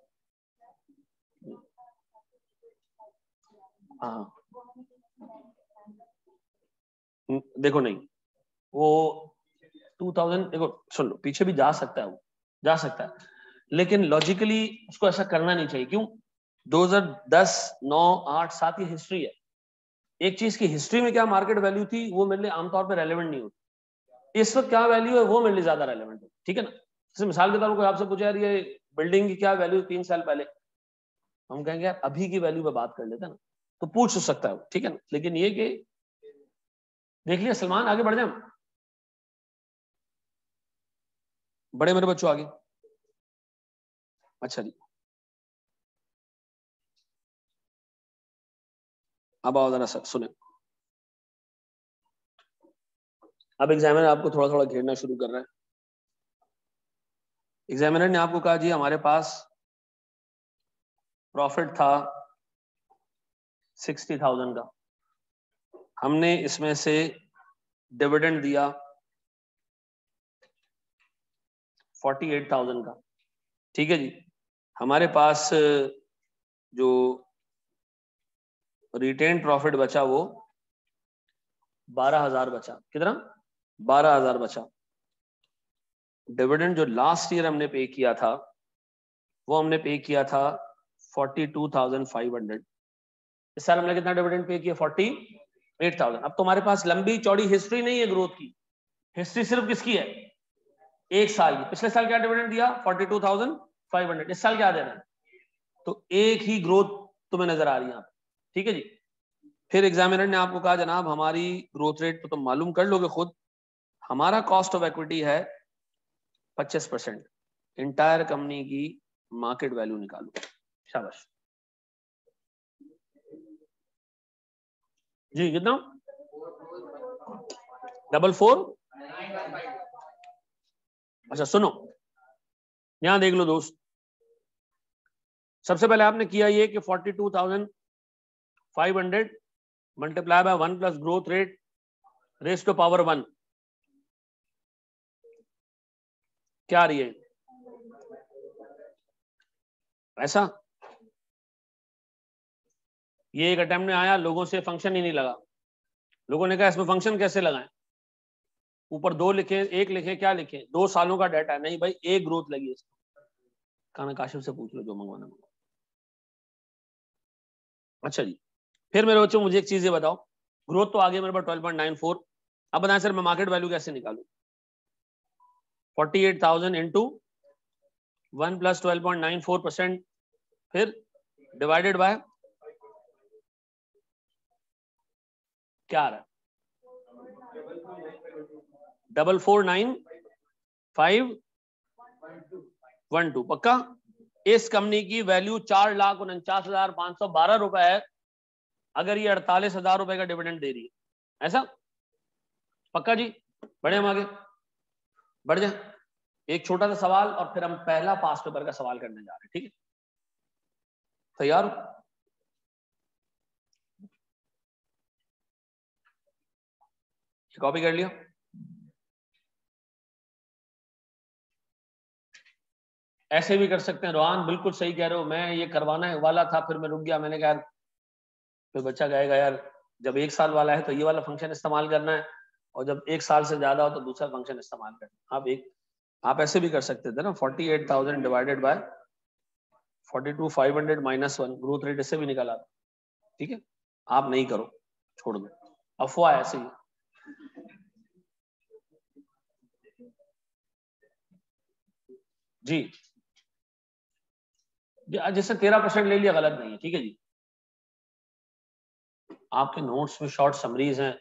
हाँ देखो नहीं, वो 2000, देखो सुन लो, पीछे भी जा सकता है, वो जा सकता है, लेकिन लॉजिकली उसको ऐसा करना नहीं चाहिए। क्यों? 2010, 9, 8, 7 की हिस्ट्री है। एक चीज की हिस्ट्री में क्या मार्केट वैल्यू थी, वो मेरे लिए आमतौर पर रेलेवेंट नहीं होती। इस वक्त क्या वैल्यू है, वो मेरे लिए ज्यादा रेलेवेंट है। ठीक है ना? जैसे मिसाल के तौर पर कोई आपसे पूछे यार ये बिल्डिंग की क्या वैल्यू 3 साल पहले, हम कहेंगे यार अभी की वैल्यू पे बात कर लेते हैं ना, तो पूछ सकता है, ठीक है ना। लेकिन ये कि देख लिया सलमान, आगे बढ़ जाए, बड़े मेरे बच्चों आगे। अच्छा जी, अब आओ जरा सुने। अब एग्जामिनर आपको थोड़ा थोड़ा घेरना शुरू कर रहा है। एग्जामिनर ने आपको कहा जी हमारे पास प्रॉफिट था 60,000 का, हमने इसमें से डिविडेंड दिया 48,000 का। ठीक है जी, हमारे पास जो रिटेन प्रॉफिट बचा वो 12,000 बचा। कितना? 12,000 बचा। डिविडेंड जो लास्ट ईयर हमने पे किया था, वो हमने पे किया था 42,500। इस साल हमने कितना डिविडेंड पे किया? 48,000। अब तुम्हारे पास लंबी चौड़ी हिस्ट्री नहीं है ग्रोथ की, हिस्ट्री सिर्फ किसकी है? एक साल की। पिछले साल क्या डिविडेंड दिया? 42,500। इस साल क्या देना है? तो एक ही ग्रोथ तुम्हें नजर आ रही है यहाँ पे। ठीक है जी। फिर एग्जामिनर ने आपको कहा जनाब हमारी ग्रोथ रेट तो तुम मालूम कर लोगे खुद, हमारा कॉस्ट ऑफ इक्विटी है 25%, इंटायर कंपनी की मार्केट वैल्यू निकालो। शाबाश जी, कितना? 44। अच्छा सुनो, यहां देख लो दोस्त, सबसे पहले आपने किया ये कि 42,500 multiply by 1 plus growth rate raise to power 1, क्या आ रही है? ऐसा ये एक अटेम्प्ट में आया, लोगों से फंक्शन ही नहीं लगा, लोगों ने कहा इसमें फंक्शन कैसे लगाएं, ऊपर 2 लिखे, 1 लिखे, क्या लिखे? 2 सालों का डाटा नहीं भाई, एक ग्रोथ लगी है। खाना काशिफ से पूछ लो जो मंगवाना मंगवाओ। अच्छा जी, फिर मेरे बच्चों मुझे एक चीज ये बताओ, ग्रोथ तो आ गई मेरे पास 12.94, अब बताएं सर मैं मार्केट वैल्यू कैसे निकालू? 48,000 इंटू 1 प्लस 12.94%, फिर डिवाइडेड बाय क्या आ रहा है? 449512। पक्का? इस कंपनी की वैल्यू 4,49,512 रुपए है, अगर ये 48,000 रुपए का डिविडेंड दे रही है। ऐसा? पक्का जी? बढ़े हम आगे, बढ़ जाए। एक छोटा सा सवाल और फिर हम पहला पास पेपर का सवाल करने जा रहे हैं। ठीक है, तैयार हो? कॉपी कर लिया? ऐसे भी कर सकते हैं रोहान, बिल्कुल सही कह रहे हो, मैं ये करवाने वाला था फिर मैं रुक गया, मैंने कहा फिर बच्चा कहेगा यार जब 1 साल वाला है तो ये वाला फंक्शन इस्तेमाल करना है, और जब 1 साल से ज्यादा हो तो दूसरा फंक्शन इस्तेमाल करना। आप ऐसे भी कर सकते थे ना, 48,000 divided by 42,500 minus 1, growth rate इससे भी निकाला। ठीक है, आप नहीं करो, छोड़ दो, अफवाह ऐसे ही। जी जैसे 13% ले लिया गलत नहीं है। ठीक है जी, आपके नोट्स में शॉर्ट समरीज हैं।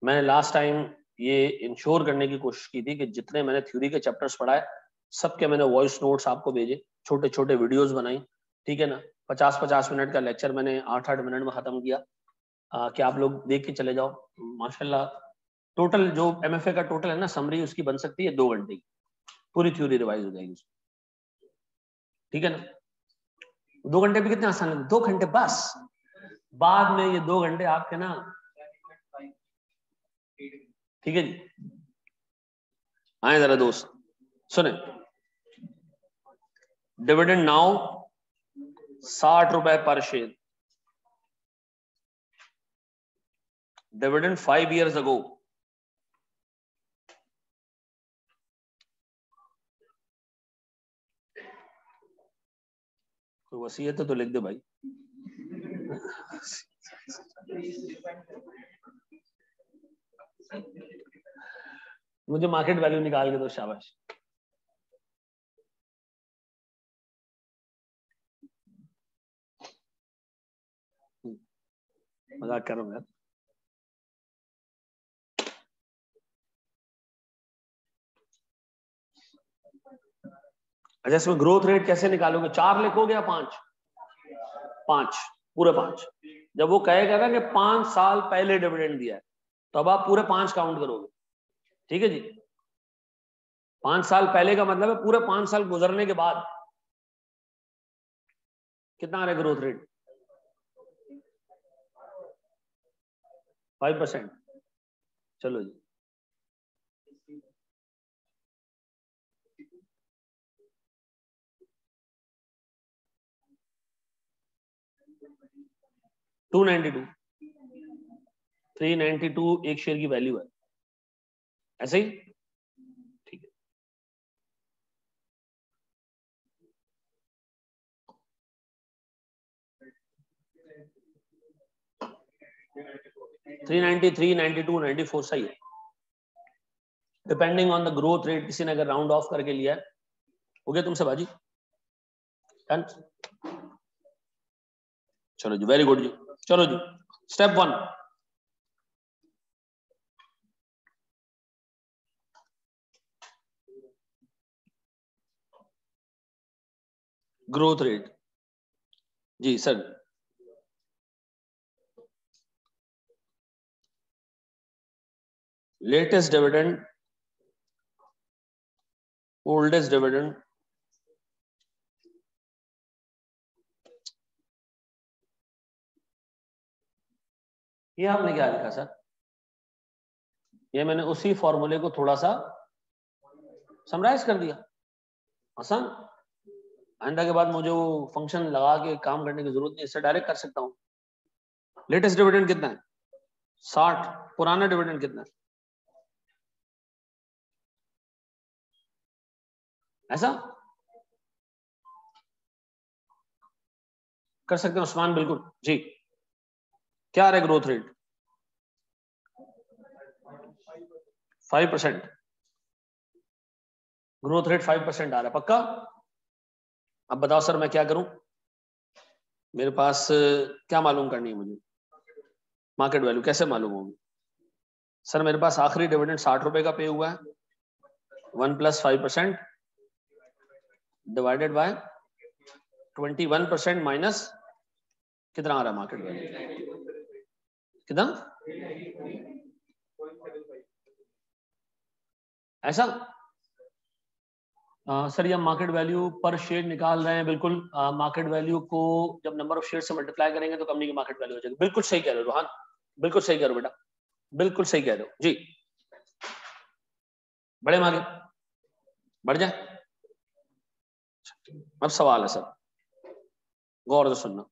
मैंने लास्ट टाइम ये इंश्योर करने की कोशिश की थी कि जितने मैंने थ्योरी के चैप्टर्स पढ़ाए सबके मैंने वॉइस नोट्स आपको भेजे, छोटे छोटे वीडियोस बनाई। ठीक है ना, 50-50 मिनट का लेक्चर मैंने 8-8 मिनट में खत्म किया। कि आप लोग देख के चले जाओ। माशाल्लाह टोटल जो MFA का टोटल है ना, समरी उसकी बन सकती है 2 घंटे की, पूरी थ्योरी रिवाइज हो जाएगी। ठीक है ना? 2 घंटे भी कितने आसान है, 2 घंटे बस। बाद में ये 2 घंटे आपके ना, ठीक है जी। आए जरा दोस्त सुने, डिविडेंड नाउ 60 रुपए पर शेयर, डिविडेंड 5 years ago कोई वसीयत है तो लिख दे भाई। मुझे मार्केट वैल्यू निकाल के दो, शाबाश। मजाक कर रहा हूं यार। अच्छा, इसमें ग्रोथ रेट कैसे निकालोगे? 4 लिखोगे या 5? 5, पूरे 5। जब वो कहेगा ना कि 5 साल पहले डिविडेंड दिया है, तो अब आप पूरे 5 काउंट करोगे। ठीक है जी। 5 साल पहले का मतलब है पूरे 5 साल गुजरने के बाद कितना आ रहा है ग्रोथ रेट? 5%। चलो जी, $292, 392 एक शेयर की वैल्यू है, ऐसे ही। ठीक है, 393, 92, 94 सही है, depending on the growth rate. किसी ने अगर राउंड ऑफ करके लिया है। हो गया तुमसे बाजी? डन। चलो जी, वेरी गुड जी। चलो जी, स्टेप 1, ग्रोथ रेट। जी sir. Latest dividend, oldest dividend, ये आपने क्या लिखा सर? ये मैंने उसी फॉर्मूले को थोड़ा सा समराइज कर दिया। आसान। आइंदा के बाद मुझे वो फंक्शन लगा के काम करने की जरूरत नहीं, इससे डायरेक्ट कर सकता हूं। लेटेस्ट डिविडेंड कितना है? 60। पुराना डिविडेंड कितना है? ऐसा कर सकते हैं उस्मान, बिल्कुल जी। क्या आ रहा है ग्रोथ रेट? 5%। ग्रोथ रेट 5% आ रहा है, पक्का? अब बताओ सर मैं क्या करूं? मेरे पास क्या मालूम करनी है मुझे? मार्केट वैल्यू कैसे मालूम होगी? सर मेरे पास आखिरी डिविडेंड 60 रुपए का पे हुआ है, 1 + 5% डिवाइडेड बाय 21% माइनस कितना आ रहा है मार्केट वैल्यू? कितना? ऐसा? सर ये हम मार्केट वैल्यू पर शेयर निकाल रहे हैं, बिल्कुल। मार्केट वैल्यू को जब नंबर ऑफ शेयर से मल्टीप्लाई करेंगे तो कंपनी की मार्केट वैल्यू हो जाएगी। बिल्कुल सही कह रहे हो रोहन, बिल्कुल सही कह रहे हो बेटा, बिल्कुल सही कह रहे हो जी। बड़े आगे बढ़ जाए। अब सवाल है सर, गौर से सुनना।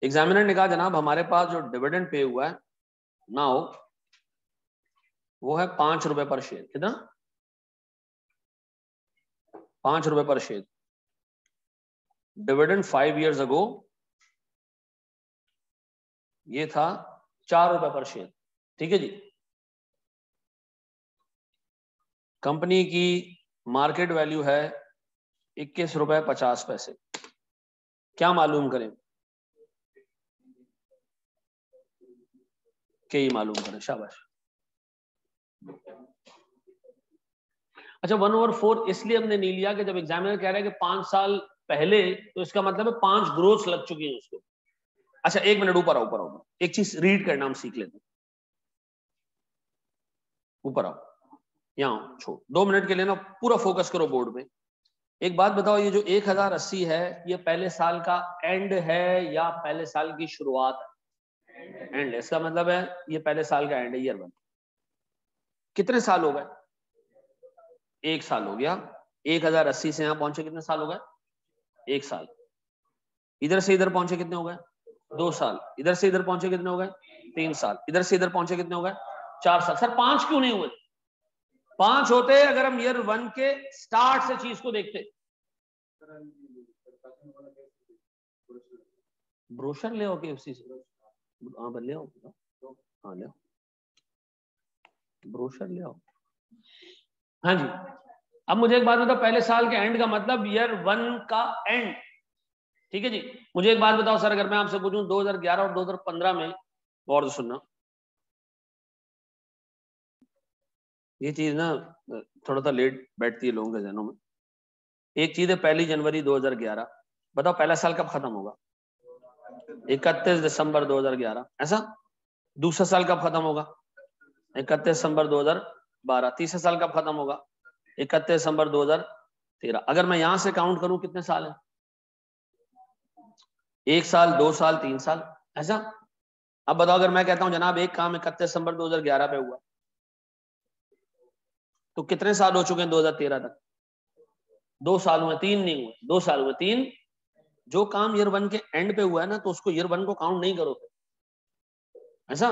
एग्जामिनर ने कहा जनाब हमारे पास जो डिविडेंड पे हुआ है ना हो वो है 5 रुपए पर शेयर। कितना? 5 रुपए पर शेयर। डिविडेंड 5 years ago ये था 4 रुपए पर शेयर। ठीक है जी। कंपनी की मार्केट वैल्यू है 21 रुपए 50 पैसे। क्या मालूम करें? क्या ही मालूम करें, शाबाश। अच्छा, 1/4 इसलिए हमने नहीं लिया कि जब एग्जामिनर कह रहा है कि 5 साल पहले, तो इसका मतलब है 5 ग्रोथ लग चुकी है उसको। अच्छा 1 मिनट, ऊपर आओ, ऊपर आओ, एक चीज रीड करना हम सीख लेते हैं। ऊपर आओ, यहाँ छोड़, 2 मिनट के लिए ना पूरा फोकस करो बोर्ड पे। एक बात बताओ, ये जो 1080 है ये पहले साल का एंड है या पहले साल की शुरुआत है? एंड। इसका मतलब है ये पहले साल का एंड है, ईयर 1। कितने साल हो गए? 1 साल हो गया। 1080 से यहाँ पहुंचे कितने साल हो गए? 1 साल। इधर से इधर पहुंचे कितने हो गए? 2 साल। इधर से इधर पहुंचे कितने हो गए? 3 साल। इधर से इधर पहुंचे कितने हो गए? 4 साल। सर 5 क्यों नहीं हुए? 5 होते अगर हम ईयर 1 के स्टार्ट से चीज को देखते। ब्रोशर ले आओ KFC से। हाँ ले आओ, हाँ ले आओ, ब्रोशर ले आओ। हाँ जी, अब मुझे एक बात बताओ, पहले साल के एंड का मतलब ईयर 1 का एंड, ठीक है जी। मुझे एक बात बताओ सर, अगर मैं आपसे पूछूं 2011 और 2015 में, गौर से सुनना, ये चीज ना थोड़ा सा लेट बैठती है लोगों के जहनों में। एक चीज है 1 जनवरी 2011, बताओ पहला साल कब खत्म होगा? 31 दिसंबर 2011, ऐसा। दूसरा साल कब खत्म होगा? 31 दिसंबर 2012। तीसरा साल कब खत्म होगा? 31 दिसंबर 2013। अगर मैं यहां से काउंट करूं कितने साल है? 1 साल, 2 साल, 3 साल, ऐसा। अब बताओ, अगर मैं कहता हूं जनाब एक काम 31 दिसंबर 2011 पे हुआ, तो कितने साल हो चुके हैं 2013 तक? 2 साल हुए, 3 नहीं हुए, 2 साल हुए, 3। जो काम ईयर 1 के एंड पे हुआ है ना, तो उसको ईयर 1 को काउंट नहीं करोगे, ऐसा।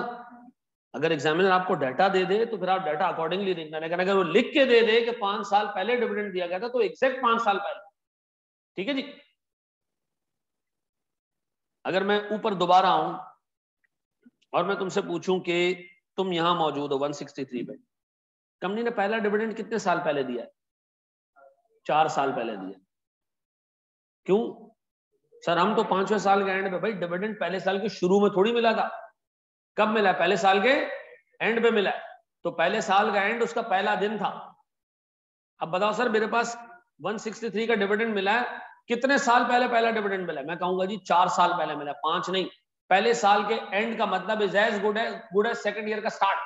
अगर एग्जामिनर आपको डाटा दे दे तो फिर आप डाटा अकॉर्डिंगली देखना, लेकिन अगर वो लिख के दे दे कि 5 साल पहले डिविडेंड दिया गया था, तो एग्जैक्ट 5 साल पहले, ठीक है जी। अगर मैं ऊपर दोबारा आऊं और मैं तुमसे पूछूं कि तुम यहां मौजूद हो 163 पे, कंपनी ने पहला डिविडेंड कितने साल पहले दिया है? 4 साल पहले दिया। क्यों सर? हम तो 5वें साल के एंड पे, भाई डिविडेंड पहले साल के शुरू में थोड़ी मिला था। कब मिला? पहले साल के एंड पे मिला। तो पहले साल का एंड उसका पहला दिन था। अब बताओ सर, मेरे पास 163 का डिविडेंड मिला है, कितने साल पहले पहला डिविडेंड मिला है? मैं कहूंगा जी 4 साल पहले मिला, 5 नहीं। पहले साल के एंड का मतलब is as good as second year का स्टार्ट।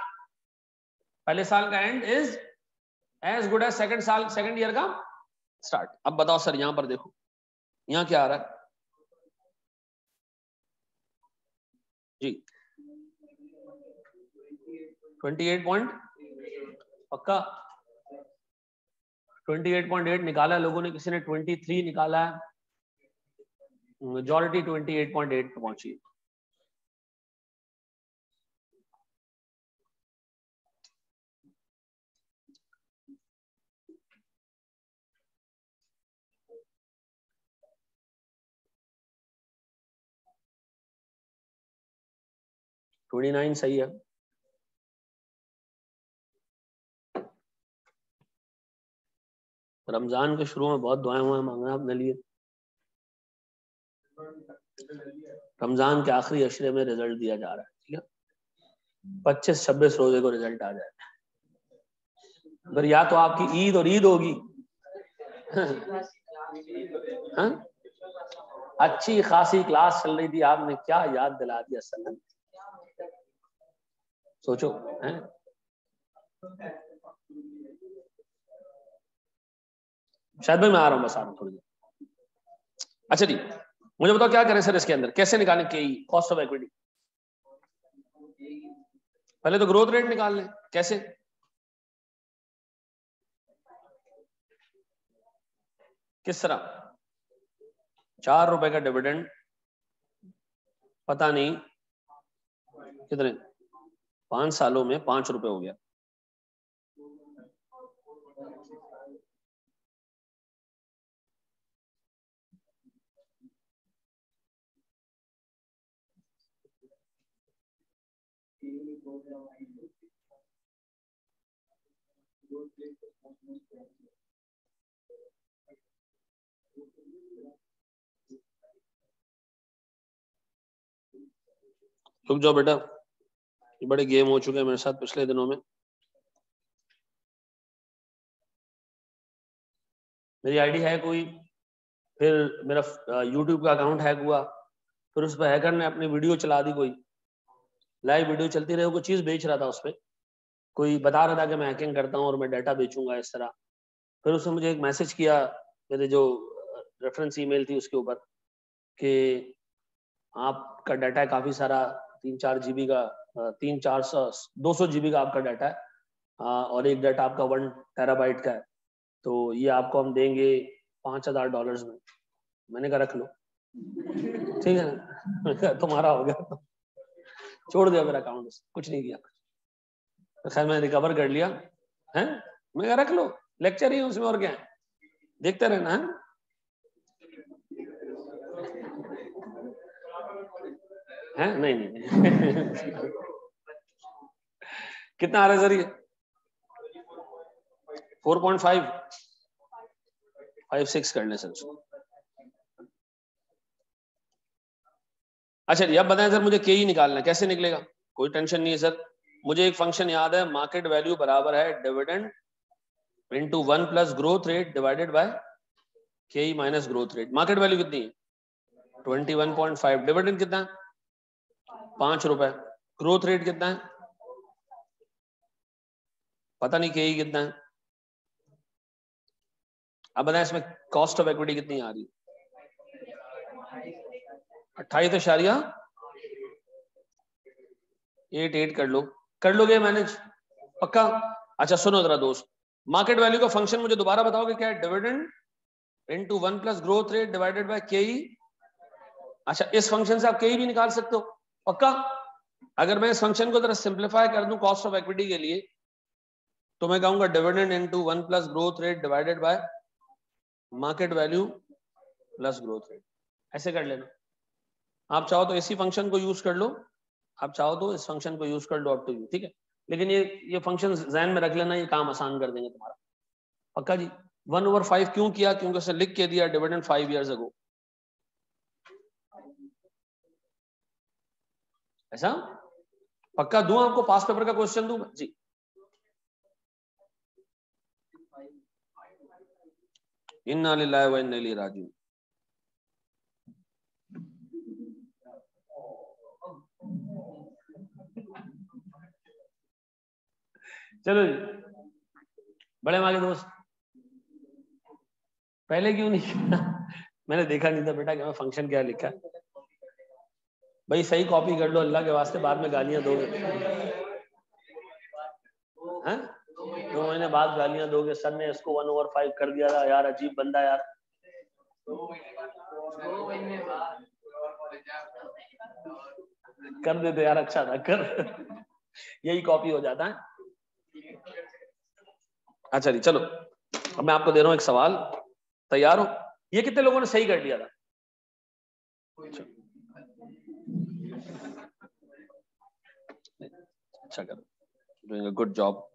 पहले साल का end is as good as second year का स्टार्ट। अब बताओ सर, यहां पर देखो, यहां क्या आ रहा है जी? 28 पॉइंट पक्का? 28.8 निकाला है लोगों ने, किसी ने 23 निकाला है, मेजॉरिटी 28.8 पे पहुंची। है 29 सही है। रमजान के शुरू में बहुत दुआएं हुए मांगना अपने लिए, रमजान के आखिरी अशरे में रिजल्ट दिया जा रहा है, ठीक है। 25-26 रोजे को रिजल्ट आ जाए, अगर या तो आपकी ईद और ईद होगी हाँ? अच्छी खासी क्लास चल रही थी, आपने क्या याद दिला दिया सर, सोचो है। शायद भाई मैं आ रहा हूँ, बस आ रहा हूँ थोड़ी देर। अच्छा जी, मुझे बताओ क्या करें सर इसके अंदर, कैसे निकालें के कॉस्ट ऑफ इक्विटी? पहले तो ग्रोथ रेट निकाल लें, कैसे? किस तरह? 4 रुपए का डिविडेंड, पता नहीं कितने 5 सालों में 5 रुपए हो गया। रुक जाओ बेटा, ये बड़े गेम हो चुके हैं मेरे साथ पिछले दिनों में। मेरी आईडी हैक हुई, फिर मेरा YouTube का अकाउंट हैक हुआ, फिर उस पर हैकर ने अपनी वीडियो चला दी, कोई लाइव वीडियो चलती रही, कोई चीज बेच रहा था उस पर, कोई बता रहा था कि मैं हैकिंग करता हूँ और मैं डाटा बेचूंगा इस तरह। फिर उसने मुझे एक मैसेज किया मेरे जो रेफरेंस ईमेल थी उसके ऊपर कि आपका डाटा है काफी सारा, 3-4 GB का, 200 GB का आपका डाटा है, और एक डाटा आपका 1 TB का है, तो ये आपको हम देंगे $5000 में। मैंने कहा रख लो, ठीक है ना तुम्हारा हो गया, तो छोड़ दिया मेरा अकाउंट, कुछ नहीं किया। तो खैर मैंने रिकवर कर लिया है, मैं कहा रख लो, लेक्चर ही है उसमें और क्या है, देखते रहना है। नहीं कितना आ रहा है सर ये? 4.5 5-6 कर ले सर। अच्छा अब बताएं सर, मुझे के ही निकालना है, कैसे निकलेगा? कोई टेंशन नहीं है सर, मुझे एक फंक्शन याद है, मार्केट वैल्यू बराबर है dividend into 1 plus growth rate divided by K E minus growth rate. Market value कितनी है? 21.5। डिविडेंड कितना है? ₹5। ग्रोथ रेट कितना है? पता नहीं, के ई कितना है। अब बताएं इसमें कॉस्ट ऑफ इक्विटी कितनी आ रही है? 28.88 कर लोगे मैनेज पक्का? अच्छा सुनो जरा दोस्त, मार्केट वैल्यू का फंक्शन मुझे दोबारा बताओगे क्या है? Dividend into 1 plus growth rate divided by K ई। अच्छा इस फंक्शन से आप के ई भी निकाल सकते हो पक्का? अगर मैं इस फंक्शन को जरा सिंप्लीफाई कर दूं कॉस्ट ऑफ इक्विटी के लिए, तो मैं कहूंगा dividend into 1 plus growth rate divided bye market value plus growth rate. ऐसे कर लेना, आप चाहो तो इसी फंक्शन को यूज कर लो, आप चाहो तो इस फंक्शन को यूज कर लो, अप टू यू, ठीक है। लेकिन ये फंक्शन ज़हन में रख लेना, ये काम आसान कर देंगे तुम्हारा पक्का जी। 1/5 क्यों किया? क्योंकि उसने लिख के दिया डिविडेंड 5 years अगो, ऐसा पक्का दूं आपको, पास पेपर का क्वेश्चन दूं जी? इन्ना लिल्लाहि व इन्ना इलैहि राजिऊन। चलो जी, बड़े माँ के दोस्त, पहले क्यों नहीं किया? मैंने देखा नहीं था बेटा कि मैं फंक्शन क्या लिखा है। भाई सही कॉपी कर लो अल्लाह के वास्ते, बाद में गालियां दोगे हैं? 2 महीने बाद गालियां दोगे, सर ने इसको 1/5 कर दिया था यार, अजीब बंदा यार। कर देते यार, अच्छा था कर यही कॉपी हो जाता है। अच्छा जी चलो, अब मैं आपको दे रहा हूं एक सवाल, तैयार हो? ये कितने लोगों ने सही कर दिया था? अच्छा करो, डूइंग अ गुड जॉब।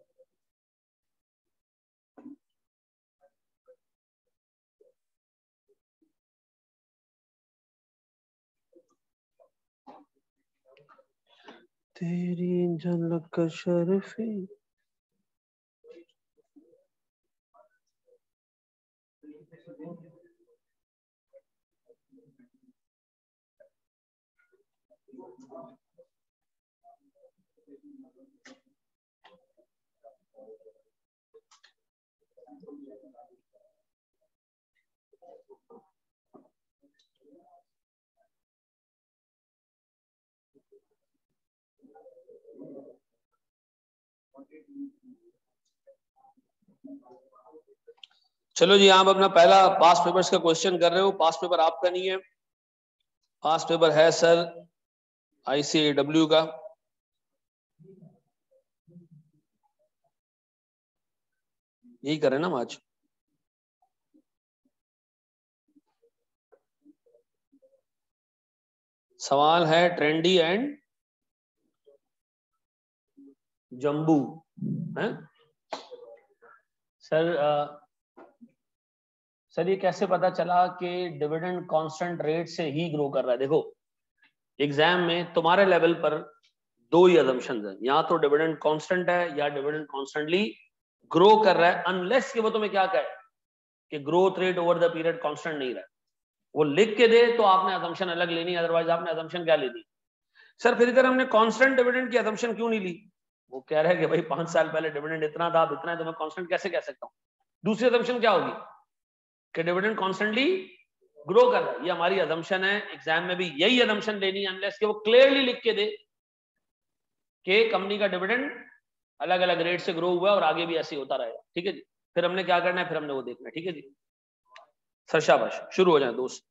तेरी झलक शर्फी। चलो जी, आप अपना पहला पास पेपर्स का क्वेश्चन कर रहे हो, पास पेपर आपका नहीं है, पास पेपर है सर ICAW का। यही करें ना आज? सवाल है ट्रेंडी एंड जम्बू है सर। सर ये कैसे पता चला कि डिविडेंड कांस्टेंट रेट से ही ग्रो कर रहा है? देखो एग्जाम में तुम्हारे लेवल पर 2 ही अजम्पशंस है, या तो डिविडेंड कांस्टेंट है या डिविडेंड कांस्टेंटली ग्रो कर रहा है, अनलेस कि वो तुम्हें क्या कहे कि growth rate over the period constant नहीं रहा। वो लिख के दे तो आपने अजम्पशन अलग लेनी, अदरवाइज आपने अजम्पशन क्या लेनी? सर फिर इधर हमने कांस्टेंट डिविडेंड की अजम्पशन क्यों नहीं ली? वो कह रहा है कि भाई 5 साल पहले डिविडेंड इतना था, अब इतना है, तो मैं कांस्टेंट कैसे कह सकता हूँ? दूसरी अजम्पशन क्या होगी कि डिविडेंड कॉन्स्टेंटली ग्रो कर रहा है। ये हमारी अजम्पशन है, एग्जाम में भी यही अजम्पशन लेनी है, अनलेस कि वो क्लियरली लिख के दे कि कंपनी का डिविडेंड अलग अलग रेट से ग्रो हुआ है और आगे भी ऐसे होता रहेगा। ठीक है जी, फिर हमने क्या करना है, फिर हमने वो देखना है। ठीक है जी सर, शाबाश, शुरू हो जाए दोस्त।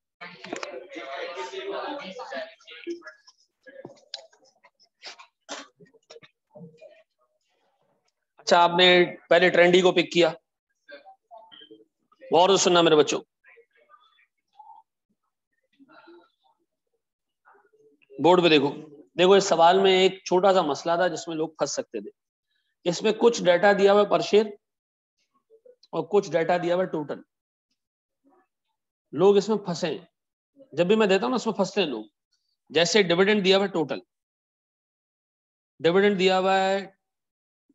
अच्छा, आपने पहले ट्रेंडी को पिक किया, और सुनना मेरे बच्चों, बोर्ड पे देखो। देखो इस सवाल में एक छोटा सा मसला था जिसमें लोग फंस सकते थे। इसमें कुछ डाटा दिया हुआ पर शेयर और कुछ डाटा दिया हुआ टोटल। लोग इसमें फंसे, जब भी मैं देता हूं ना इसमें फंसते हैं लोग। जैसे डिविडेंड दिया हुआ है टोटल, डिविडेंड दिया हुआ है,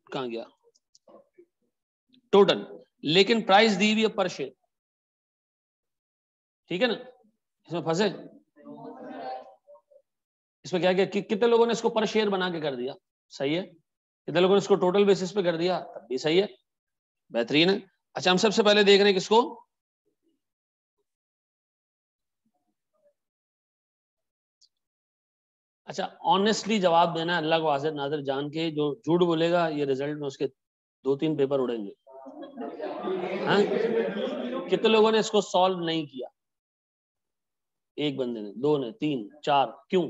कहां गया टोटल, लेकिन प्राइस दी हुई है पर शेयर। ठीक है ना, इसमें फंसे। इसमें क्या किया कि कितने लोगों ने इसको पर शेयर बना के कर दिया, सही है। कितने लोगों ने इसको टोटल बेसिस पे कर दिया, तब भी सही है, बेहतरीन है। अच्छा, हम सबसे पहले देख रहे हैं किसको, अच्छा ऑनेस्टली जवाब देना है, अल्लाह को हाजिर नाजिर जान के। जो झूठ बोलेगा ये रिजल्ट में उसके 2-3 पेपर उड़ेंगे। हाँ? कितने लोगों ने इसको सॉल्व नहीं किया? एक बंदे ने, 2 ने, 3, 4, क्यों?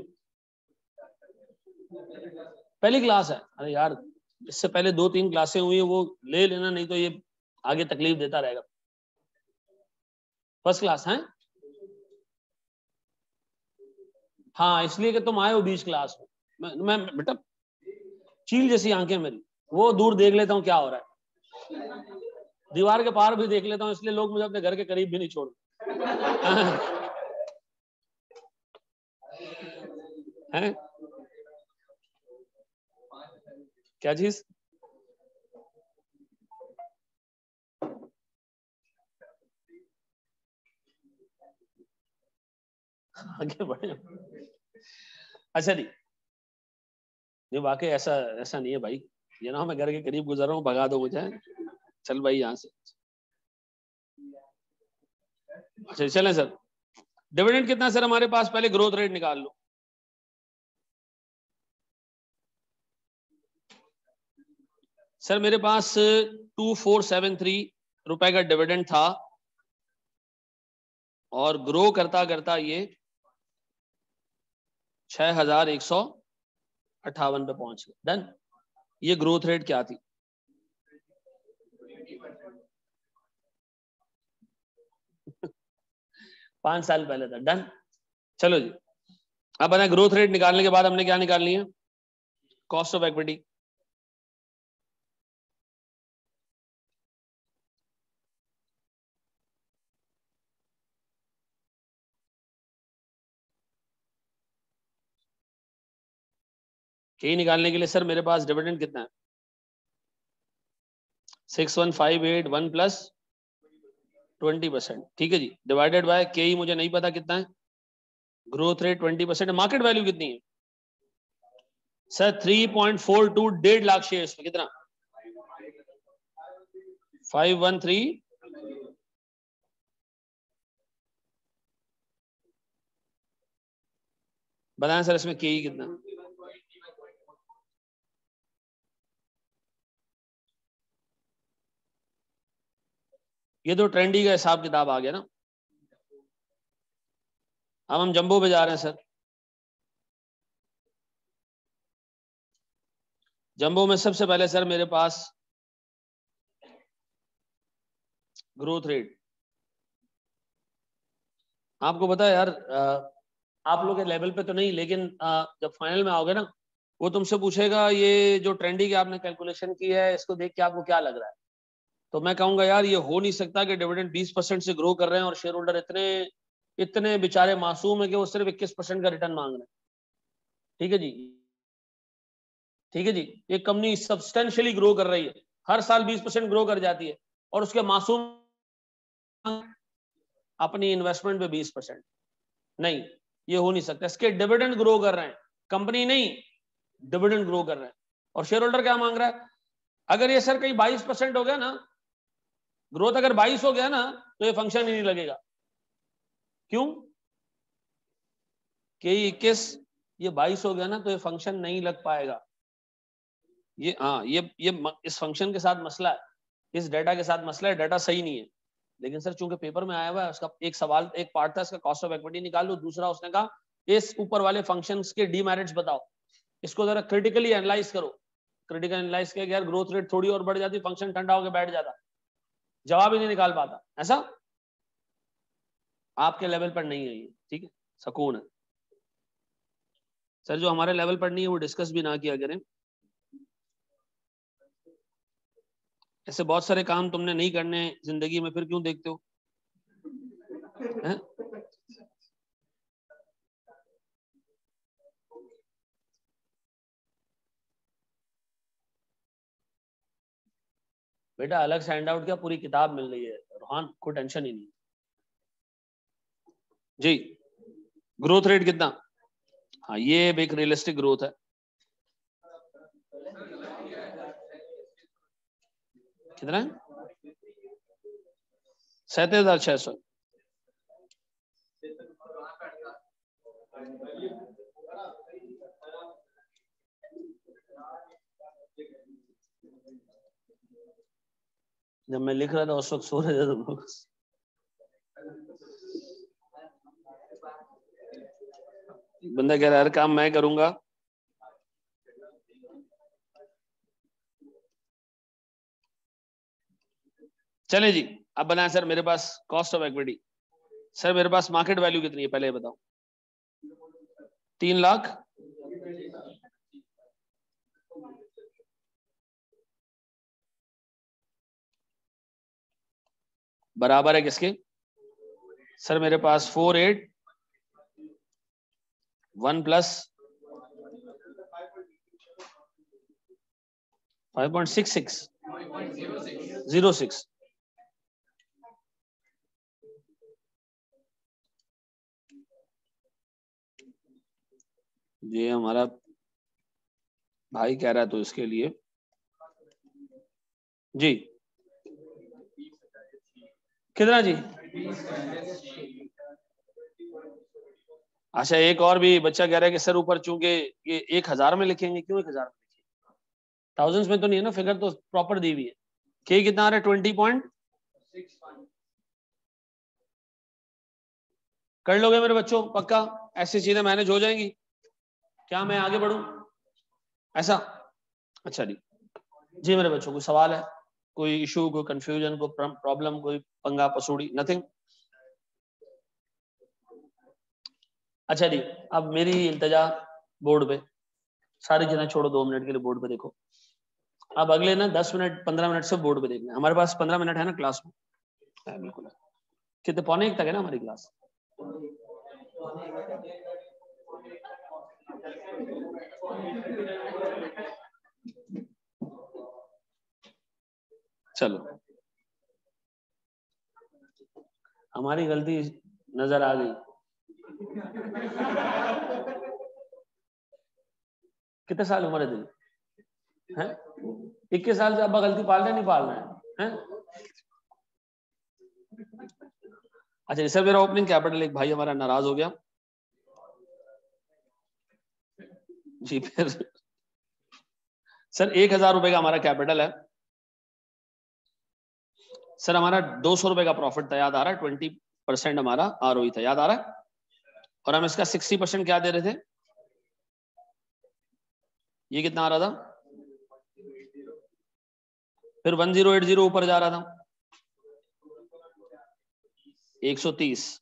पहली क्लास है, अरे यार इससे पहले 2-3 क्लासें हुई है, वो ले लेना, नहीं तो ये आगे तकलीफ देता रहेगा। फर्स्ट क्लास है, हाँ इसलिए कि तुम आए हो 20 क्लास में। मैं बेटा चील जैसी आंखें मेरी, वो दूर देख लेता हूँ क्या हो रहा है, दीवार के पार भी देख लेता हूँ, इसलिए लोग मुझे अपने घर के करीब भी नहीं छोड़ते। हैं? क्या चीज? आगे बढ़े। अच्छा जी, ये वाकई ऐसा ऐसा नहीं है भाई, ये ना मैं घर के करीब गुजर रहा हूँ, भगा दो मुझे, चल भाई यहाँ से। अच्छा चलें सर, डिविडेंड कितना सर हमारे पास, पहले ग्रोथ रेट निकाल लो। सर मेरे पास 2473 रुपए का डिविडेंड था और ग्रो करता करता ये 6158 पे पहुंच गया। डन। ये ग्रोथ रेट क्या थी? पांच साल पहले था। डन। चलो जी, अब बना ग्रोथ रेट निकालने के बाद हमने क्या निकालनी है, कॉस्ट ऑफ इक्विटी। के निकालने के लिए सर मेरे पास डिविडेंड कितना है, 61,581 प्लस 20%। ठीक है जी, डिवाइडेड बाय के ही मुझे नहीं पता कितना है, ग्रोथ रेट 20%, मार्केट वैल्यू कितनी है सर? 3.42, 1.5 लाख शेयर में कितना, 513। बताएं सर इसमें के ही कितना? ये तो ट्रेंडी का हिसाब किताब आ गया ना। अब हम जंबो पे जा रहे हैं सर। जंबो में सबसे पहले सर मेरे पास ग्रोथ रेट, आपको पता है यार, आप लोग के लेवल पे तो नहीं, लेकिन जब फाइनल में आओगे ना, वो तुमसे पूछेगा ये जो ट्रेंडी की आपने कैलकुलेशन की है, इसको देख के आपको क्या लग रहा है? तो मैं कहूंगा यार ये हो नहीं सकता कि डिविडेंड 20% से ग्रो कर रहे हैं और शेयर होल्डर इतने इतने बेचारे मासूम है कि वो सिर्फ 21% का रिटर्न मांग रहे हैं। ठीक है जी, ठीक है जी, ये कंपनी सब्सटेंशियली ग्रो कर रही है, हर साल 20% ग्रो कर जाती है, और उसके मासूम अपनी इन्वेस्टमेंट पे 20%। नहीं, ये हो नहीं सकता। इसके डिविडेंड ग्रो कर रहे हैं, कंपनी नहीं, डिविडेंड ग्रो कर रहे हैं। और शेयर होल्डर क्या मांग रहा है? अगर ये सर कहीं 22% हो गया ना, ग्रोथ अगर 22 हो गया ना, तो ये फंक्शन ही नहीं लगेगा। क्यों? कि 21 ये 22 हो गया ना, तो ये फंक्शन नहीं लग पाएगा। ये हाँ, ये इस फंक्शन के साथ मसला है, इस डेटा के साथ मसला है, डेटा सही नहीं है। लेकिन सर चूंकि पेपर में आया हुआ है, उसका एक सवाल, एक पार्ट था इसका कॉस्ट ऑफ इक्विटी निकाल लो, दूसरा उसने कहा इस ऊपर वाले फंक्शंस के डीमेरिट्स बताओ, इसको जरा क्रिटिकली एनालाइज करो। क्रिटिकल एनालाइज किया यार, ग्रोथ रेट थोड़ी और बढ़ जाती, फंक्शन ठंडा होकर बैठ जाता, जवाब ही नहीं निकाल पाता। ऐसा आपके लेवल पर नहीं है ये, ठीक है, सुकून है। सर जो हमारे लेवल पर नहीं है वो डिस्कस भी ना किया करें। ऐसे बहुत सारे काम तुमने नहीं करने जिंदगी में, फिर क्यों देखते हो? है? बेटा अलग से हैंड आउट क्या, पूरी किताब मिल रही है रोहान, कोई टेंशन ही नहीं जी। ग्रोथ रेट कितना? हाँ, ये एक रियलिस्टिक ग्रोथ है। कितना है? 37,600। जब मैं लिख रहा था उस वक्त सो रहे थे तुम लोग। बंदा कह रहा है काम मैं करूंगा। चले जी, अब बनाए सर मेरे पास कॉस्ट ऑफ इक्विटी। सर मेरे पास मार्केट वैल्यू कितनी है पहले बताओ? 3 लाख। बराबर है किसके? सर मेरे पास 481 प्लस 5.6606। ये हमारा भाई कह रहा है तो इसके लिए जी कितना जी? अच्छा, एक और भी बच्चा कह रहा है कि सर ऊपर चूंकि ये 1000 में लिखेंगे, क्यों 1000 में लिखेंगे? थाउजेंड्स में तो नहीं है ना, फिगर तो प्रॉपर दी हुई है। के कितना आ रहा है? 20.65। कर लोगे मेरे बच्चों पक्का? ऐसी चीजें मैनेज हो जाएंगी क्या? मैं आगे बढ़ूं ऐसा? अच्छा जी मेरे बच्चों, कोई सवाल है, कोई इशू, कोई कंफ्यूजन, कोई प्रॉब्लम, कोई पंगा पसूड़ी? नथिंग। अच्छा जी, अब मेरी इल्तजा बोर्ड पे, सारी चीजें छोड़ो, 2 मिनट के लिए बोर्ड पे देखो। अब अगले ना 10 मिनट 15 मिनट से बोर्ड पे देखना है। हमारे पास 15 मिनट है ना क्लास में? है, बिल्कुल है। कितने, पौने 1 तक है ना हमारी क्लास? चलो, हमारी गलती नजर आ गई। कितने साल उम्र है तेरी? हैं? 21 साल से अब्बा गलती पाल रहे नहीं पाल रहे हैं? अच्छा सर, मेरा ओपनिंग कैपिटल, एक भाई हमारा नाराज हो गया जी। फिर सर 1000 रुपए का हमारा कैपिटल है। सर हमारा 200 रुपए का प्रॉफिट था, याद आ रहा है? 20% हमारा आरओई था, याद आ रहा है? और हम इसका 60% क्या दे रहे थे? ये कितना आ रहा था? फिर 1080 ऊपर जा रहा था, 130।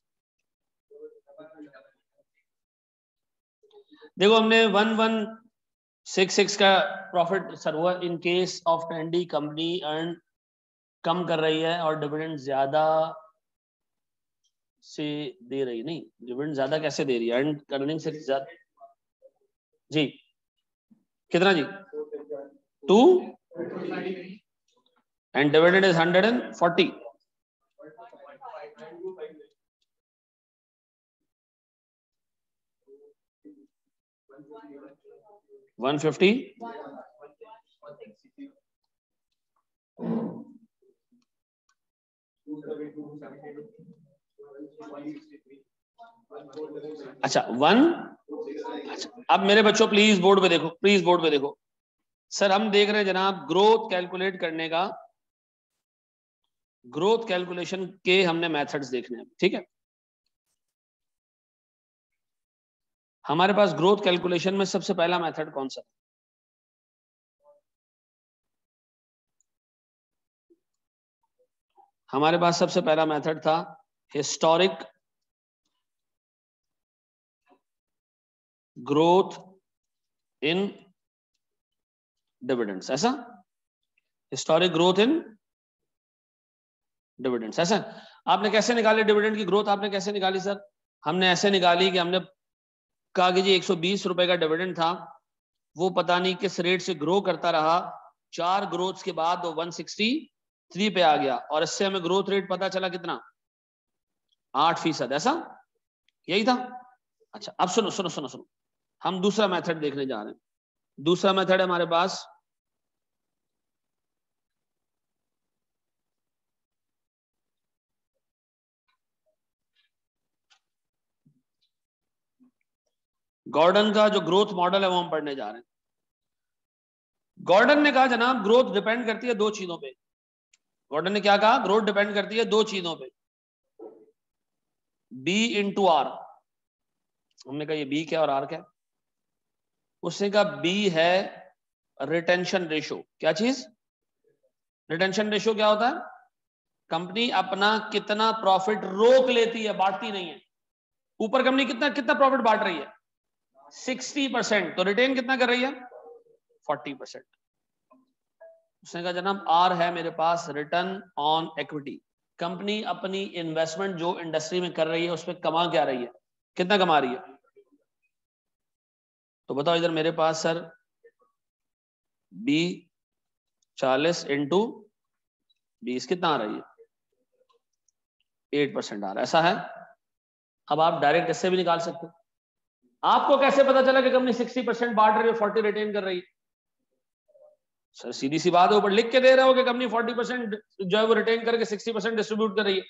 देखो हमने 1166 का प्रॉफिट सर हुआ in case of trendy company earn कम कर रही है और डिविडेंड ज्यादा से दे रही, नहीं डिविडेंड ज्यादा कैसे दे रही है? अर्न करने से ज्यादा जी। कितना जी? 2 एंड डिविडेंड इज 140। 150 अच्छा 1। अच्छा, अब मेरे बच्चों प्लीज बोर्ड पे देखो, प्लीज बोर्ड पे देखो। सर हम देख रहे हैं जनाब ग्रोथ कैलकुलेट करने का, ग्रोथ कैलकुलेशन के हमने मेथड्स देखने हैं, ठीक है। हमारे पास ग्रोथ कैलकुलेशन में सबसे पहला मेथड कौन सा? हमारे पास सबसे पहला मेथड था हिस्टोरिक ग्रोथ इन डिविडेंड्स, ऐसा हिस्टोरिक ग्रोथ इन डिविडेंड्स, ऐसा। आपने कैसे निकाले डिविडेंड की ग्रोथ? आपने कैसे निकाली सर? हमने ऐसे निकाली कि हमने कहा कि जी 120 रुपए का डिविडेंड था, वो पता नहीं किस रेट से ग्रो करता रहा, 4 ग्रोथ के बाद वो 163 पे आ गया, और इससे हमें ग्रोथ रेट पता चला कितना, 8%, ऐसा यही था। अच्छा अब सुनो सुनो सुनो सुनो, हम दूसरा मेथड देखने जा रहे हैं। दूसरा मेथड है हमारे पास गॉर्डन का जो ग्रोथ मॉडल है वो हम पढ़ने जा रहे हैं। गॉर्डन ने कहा जनाब ग्रोथ डिपेंड करती है दो चीजों पे। गॉर्डन ने क्या कहा? ग्रोथ डिपेंड करती है दो चीजों पे, बी इंटू आर। हमने कहा ये बी क्या और आर क्या? उसने कहा बी है रिटेंशन रेशो। क्या चीज? रिटेंशन रेशो क्या होता है? कंपनी अपना कितना प्रॉफिट रोक लेती है, बांटती नहीं है। ऊपर कंपनी कितना कितना प्रॉफिट बांट रही है? 60%, तो रिटेन कितना कर रही है? 40%। उसने कहा जनाब आर है मेरे पास रिटर्न ऑन इक्विटी। कंपनी अपनी इन्वेस्टमेंट जो इंडस्ट्री में कर रही है उसमें कमा क्या रही है, कितना कमा रही है? तो बताओ इधर मेरे पास सर बी 40 इंटू 20 कितना आ रही है? 8% आ रहा है, ऐसा है। अब आप डायरेक्ट इससे भी निकाल सकते हो। आपको कैसे पता चला कि कंपनी 60% बांट रही है, 40 रिटेन कर रही है? सर सीधी सी बात है, ऊपर लिख के दे रहे हो कि कंपनी 40% जो है वो रिटेन करके 60% डिस्ट्रीब्यूट कर रही है।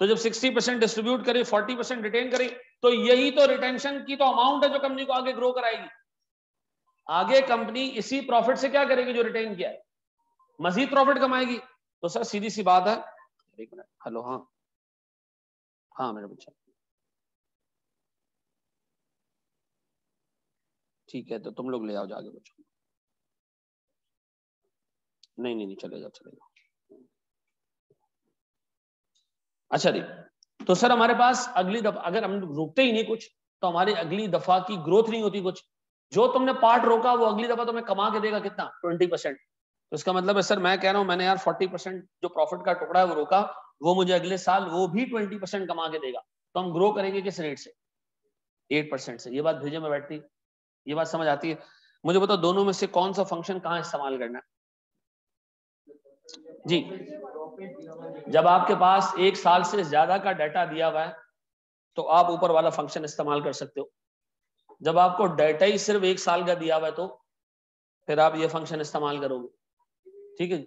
तो जब 60% डिस्ट्रीब्यूट करे, 40% रिटेन करे, तो यही तो रिटेंशन की तो अमाउंट है जो कंपनी को आगे ग्रो कराएगी। आगे कंपनी इसी प्रॉफिट से क्या करेगी जो रिटेन किया है, मजीद प्रॉफिट कमाएगी। तो सर सीधी सी बात है। एक मिनट, हेलो, हाँ हाँ मेरा बच्चा, ठीक है तो तुम लोग ले आओ जाके बच्चों। नहीं नहीं नहीं, चलेगा चलेगा। अच्छा जी, तो सर हमारे पास अगली दफा अगर हम रोकते ही नहीं कुछ, तो हमारी अगली दफा की ग्रोथ नहीं होती कुछ। जो तुमने पार्ट रोका वो अगली दफा तुम्हें कमा के देगा कितना? 20%। तो इसका मतलब है सर मैं कह रहा हूं मैंने यार 40% जो प्रॉफिट का टुकड़ा है वो रोका, वो मुझे अगले साल वो भी 20% कमा के देगा। तो हम ग्रो करेंगे किस रेट से? 8% से। ये बात भेजे में बैठती, ये बात समझ आती है? मुझे बताओ दोनों में से कौन सा फंक्शन कहाँ इस्तेमाल करना है जी? जब आपके पास एक साल से ज्यादा का डाटा दिया हुआ है तो आप ऊपर वाला फंक्शन इस्तेमाल कर सकते हो। जब आपको डाटा ही सिर्फ एक साल का दिया हुआ है तो फिर आप ये फंक्शन इस्तेमाल करोगे, ठीक है।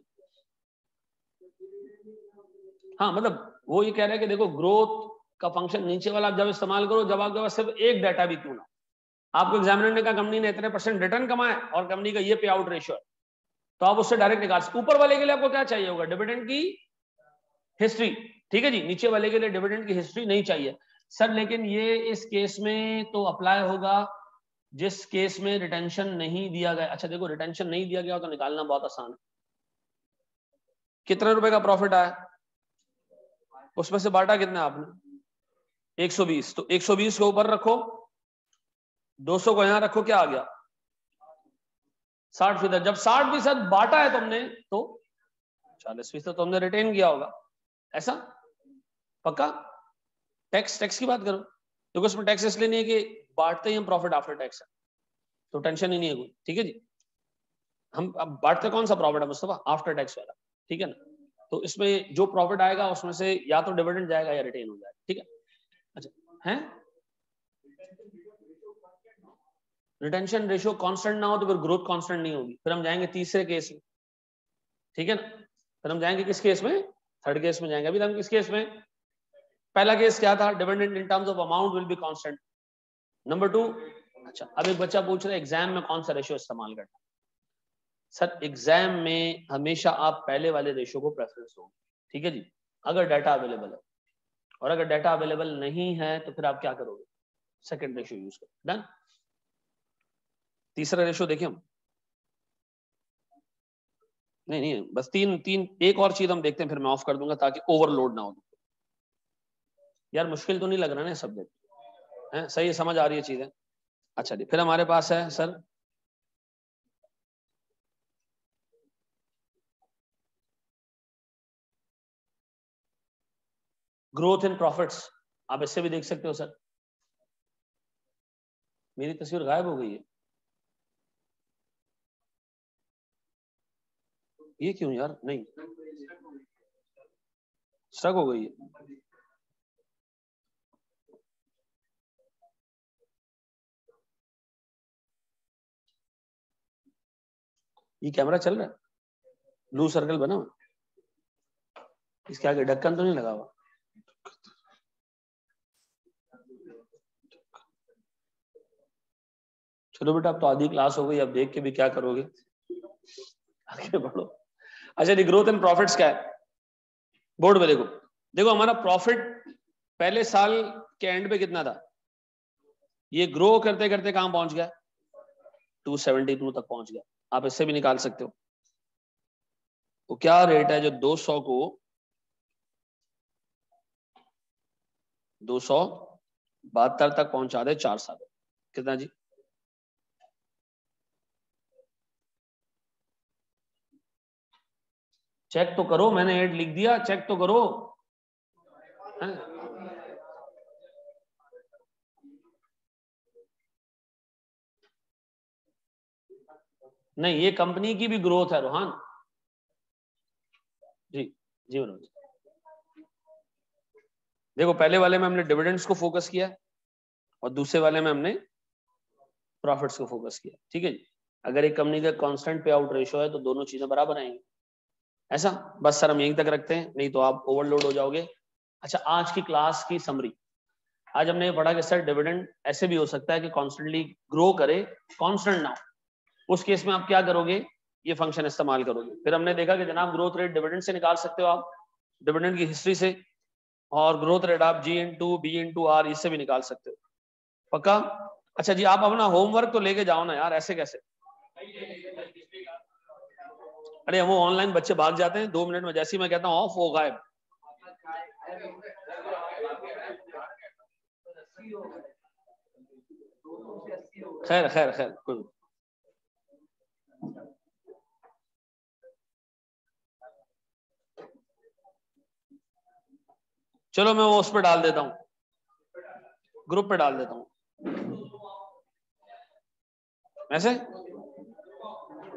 हाँ मतलब वो ये कह रहा है कि देखो ग्रोथ का फंक्शन नीचे वाला आप जब इस्तेमाल करो जब आपके पास सिर्फ एक डाटा भी क्यों ना। आपको एग्जामिनर ने कहा कंपनी ने इतने % रिटर्न कमाए और कंपनी का ये पे आउट रेशियो है, तो आप उससे डायरेक्ट निकाल सकते। ऊपर वाले के लिए आपको क्या चाहिए होगा? डिविडेंड की हिस्ट्री, ठीक है जी। नीचे वाले के लिए डिविडेंड की हिस्ट्री नहीं चाहिए सर, लेकिन ये इस केस में तो अप्लाई होगा जिस केस में रिटेंशन नहीं दिया गया। अच्छा देखो रिटेंशन नहीं दिया गया तो निकालना बहुत आसान है। कितने रुपए का प्रॉफिट आया, उसमें से बांटा कितना आपने? 120। तो 120 को ऊपर रखो, 200 को यहां रखो, क्या आ गया? 60%। जब 60% बांटा है तुमने तो 40% तो तुमने रिटेन किया होगा, ऐसा पक्का? टैक्स, टैक्स की बात करो तो उसमें टैक्स इसलिए नहीं है कि बांटते ही हम प्रॉफिट आफ्टर टैक्स है, तो टेंशन ही नहीं है कोई, ठीक है जी। हम अब बांटते कौन सा प्रॉफिट है मुस्तफा? आफ्टर टैक्स वाला, ठीक है ना। तो इसमें जो प्रॉफिट आएगा उसमें से या तो डिविडेंड जाएगा या रिटेन हो जाएगा, ठीक है। अच्छा है रिटेंशन रेशियो कांस्टेंट ना हो तो फिर ग्रोथ कांस्टेंट नहीं होगी। फिर हम जाएंगे तीसरे केस में, ठीक है ना। फिर हम जाएंगे किस केस में, थर्ड केस में जाएंगे। अभी हम किस केस में, पहला केस क्या था, dividend in terms of amount will be constant. Number 2, अच्छा अब एक बच्चा पूछ रहा है एग्जाम में कौन सा रेशियो इस्तेमाल करना। सर एग्जाम में हमेशा आप पहले वाले रेशियो को प्रेफरेंस दोगे, ठीक है जी, अगर डाटा अवेलेबल है। और अगर डाटा अवेलेबल नहीं है तो फिर आप क्या करोगे, सेकंड रेशियो यूज करो। डन। तीसरा रेशियो देखिए हम, नहीं बस तीन एक और चीज हम देखते हैं, फिर मैं ऑफ कर दूंगा ताकि ओवरलोड ना हो। यार मुश्किल तो नहीं लग रहा ना सब्जेक्ट है, सही समझ आ रही है चीजें। अच्छा जी, फिर हमारे पास है सर ग्रोथ इन प्रॉफिट्स। आप इससे भी देख सकते हो सर। मेरी तस्वीर गायब हो गई है, ये क्यों यार, नहीं स्टक हो गई है। ये कैमरा चल रहा है, ब्लू सर्कल बना हुआ, इसके आगे ढक्कन तो नहीं लगा हुआ। चलो बेटा अब तो आधी क्लास हो गई, अब देख के भी क्या करोगे, आगे बढ़ो। अच्छा जी, ग्रोथ इन प्रॉफिट्स क्या है, बोर्ड में देखो। देखो हमारा प्रॉफिट पहले साल के एंड पे कितना था, ये ग्रो करते करते कहां पहुंच गया, 272 तक पहुंच गया। आप इससे भी निकाल सकते हो। तो क्या रेट है जो 200 को 272 तक पहुंचा दे 4 साल, कितना जी, चेक तो करो, मैंने एड लिख दिया, चेक तो करो। है? नहीं ये कंपनी की भी ग्रोथ है रोहान जी। जी मनोज, देखो पहले वाले में हमने डिविडेंड्स को फोकस किया और दूसरे वाले में हमने प्रॉफिट्स को फोकस किया, ठीक है जी। अगर एक कंपनी का कांस्टेंट पे आउट रेशियो है तो दोनों चीजें बराबर आएंगी। ऐसा बस सर हम यहीं तक रखते हैं, नहीं तो आप ओवरलोड हो जाओगे। अच्छा आज की क्लास की समरी, आज हमने ये पढ़ा कि सर डिविडेंड ऐसे भी हो सकता है कि कॉन्स्टेंटली ग्रो करे, कांस्टेंट ना हो। उस केस में आप क्या करोगे, ये फंक्शन इस्तेमाल करोगे। फिर हमने देखा कि जनाब ग्रोथ रेट डिविडेंड से निकाल सकते हो आप, डिविडेंड की हिस्ट्री से, और ग्रोथ रेट आप G/B/R इससे भी निकाल सकते हो। पक्का। अच्छा जी, आप अपना होमवर्क तो लेके जाओ ना यार, ऐसे कैसे। अरे वो ऑनलाइन बच्चे भाग जाते हैं 2 मिनट में, जैसे ही मैं कहता हूँ ऑफ हो गायब। खैर खैर खैर कोई, चलो मैं वो उस पर डाल देता हूँ, ग्रुप पे डाल देता हूँ ऐसे।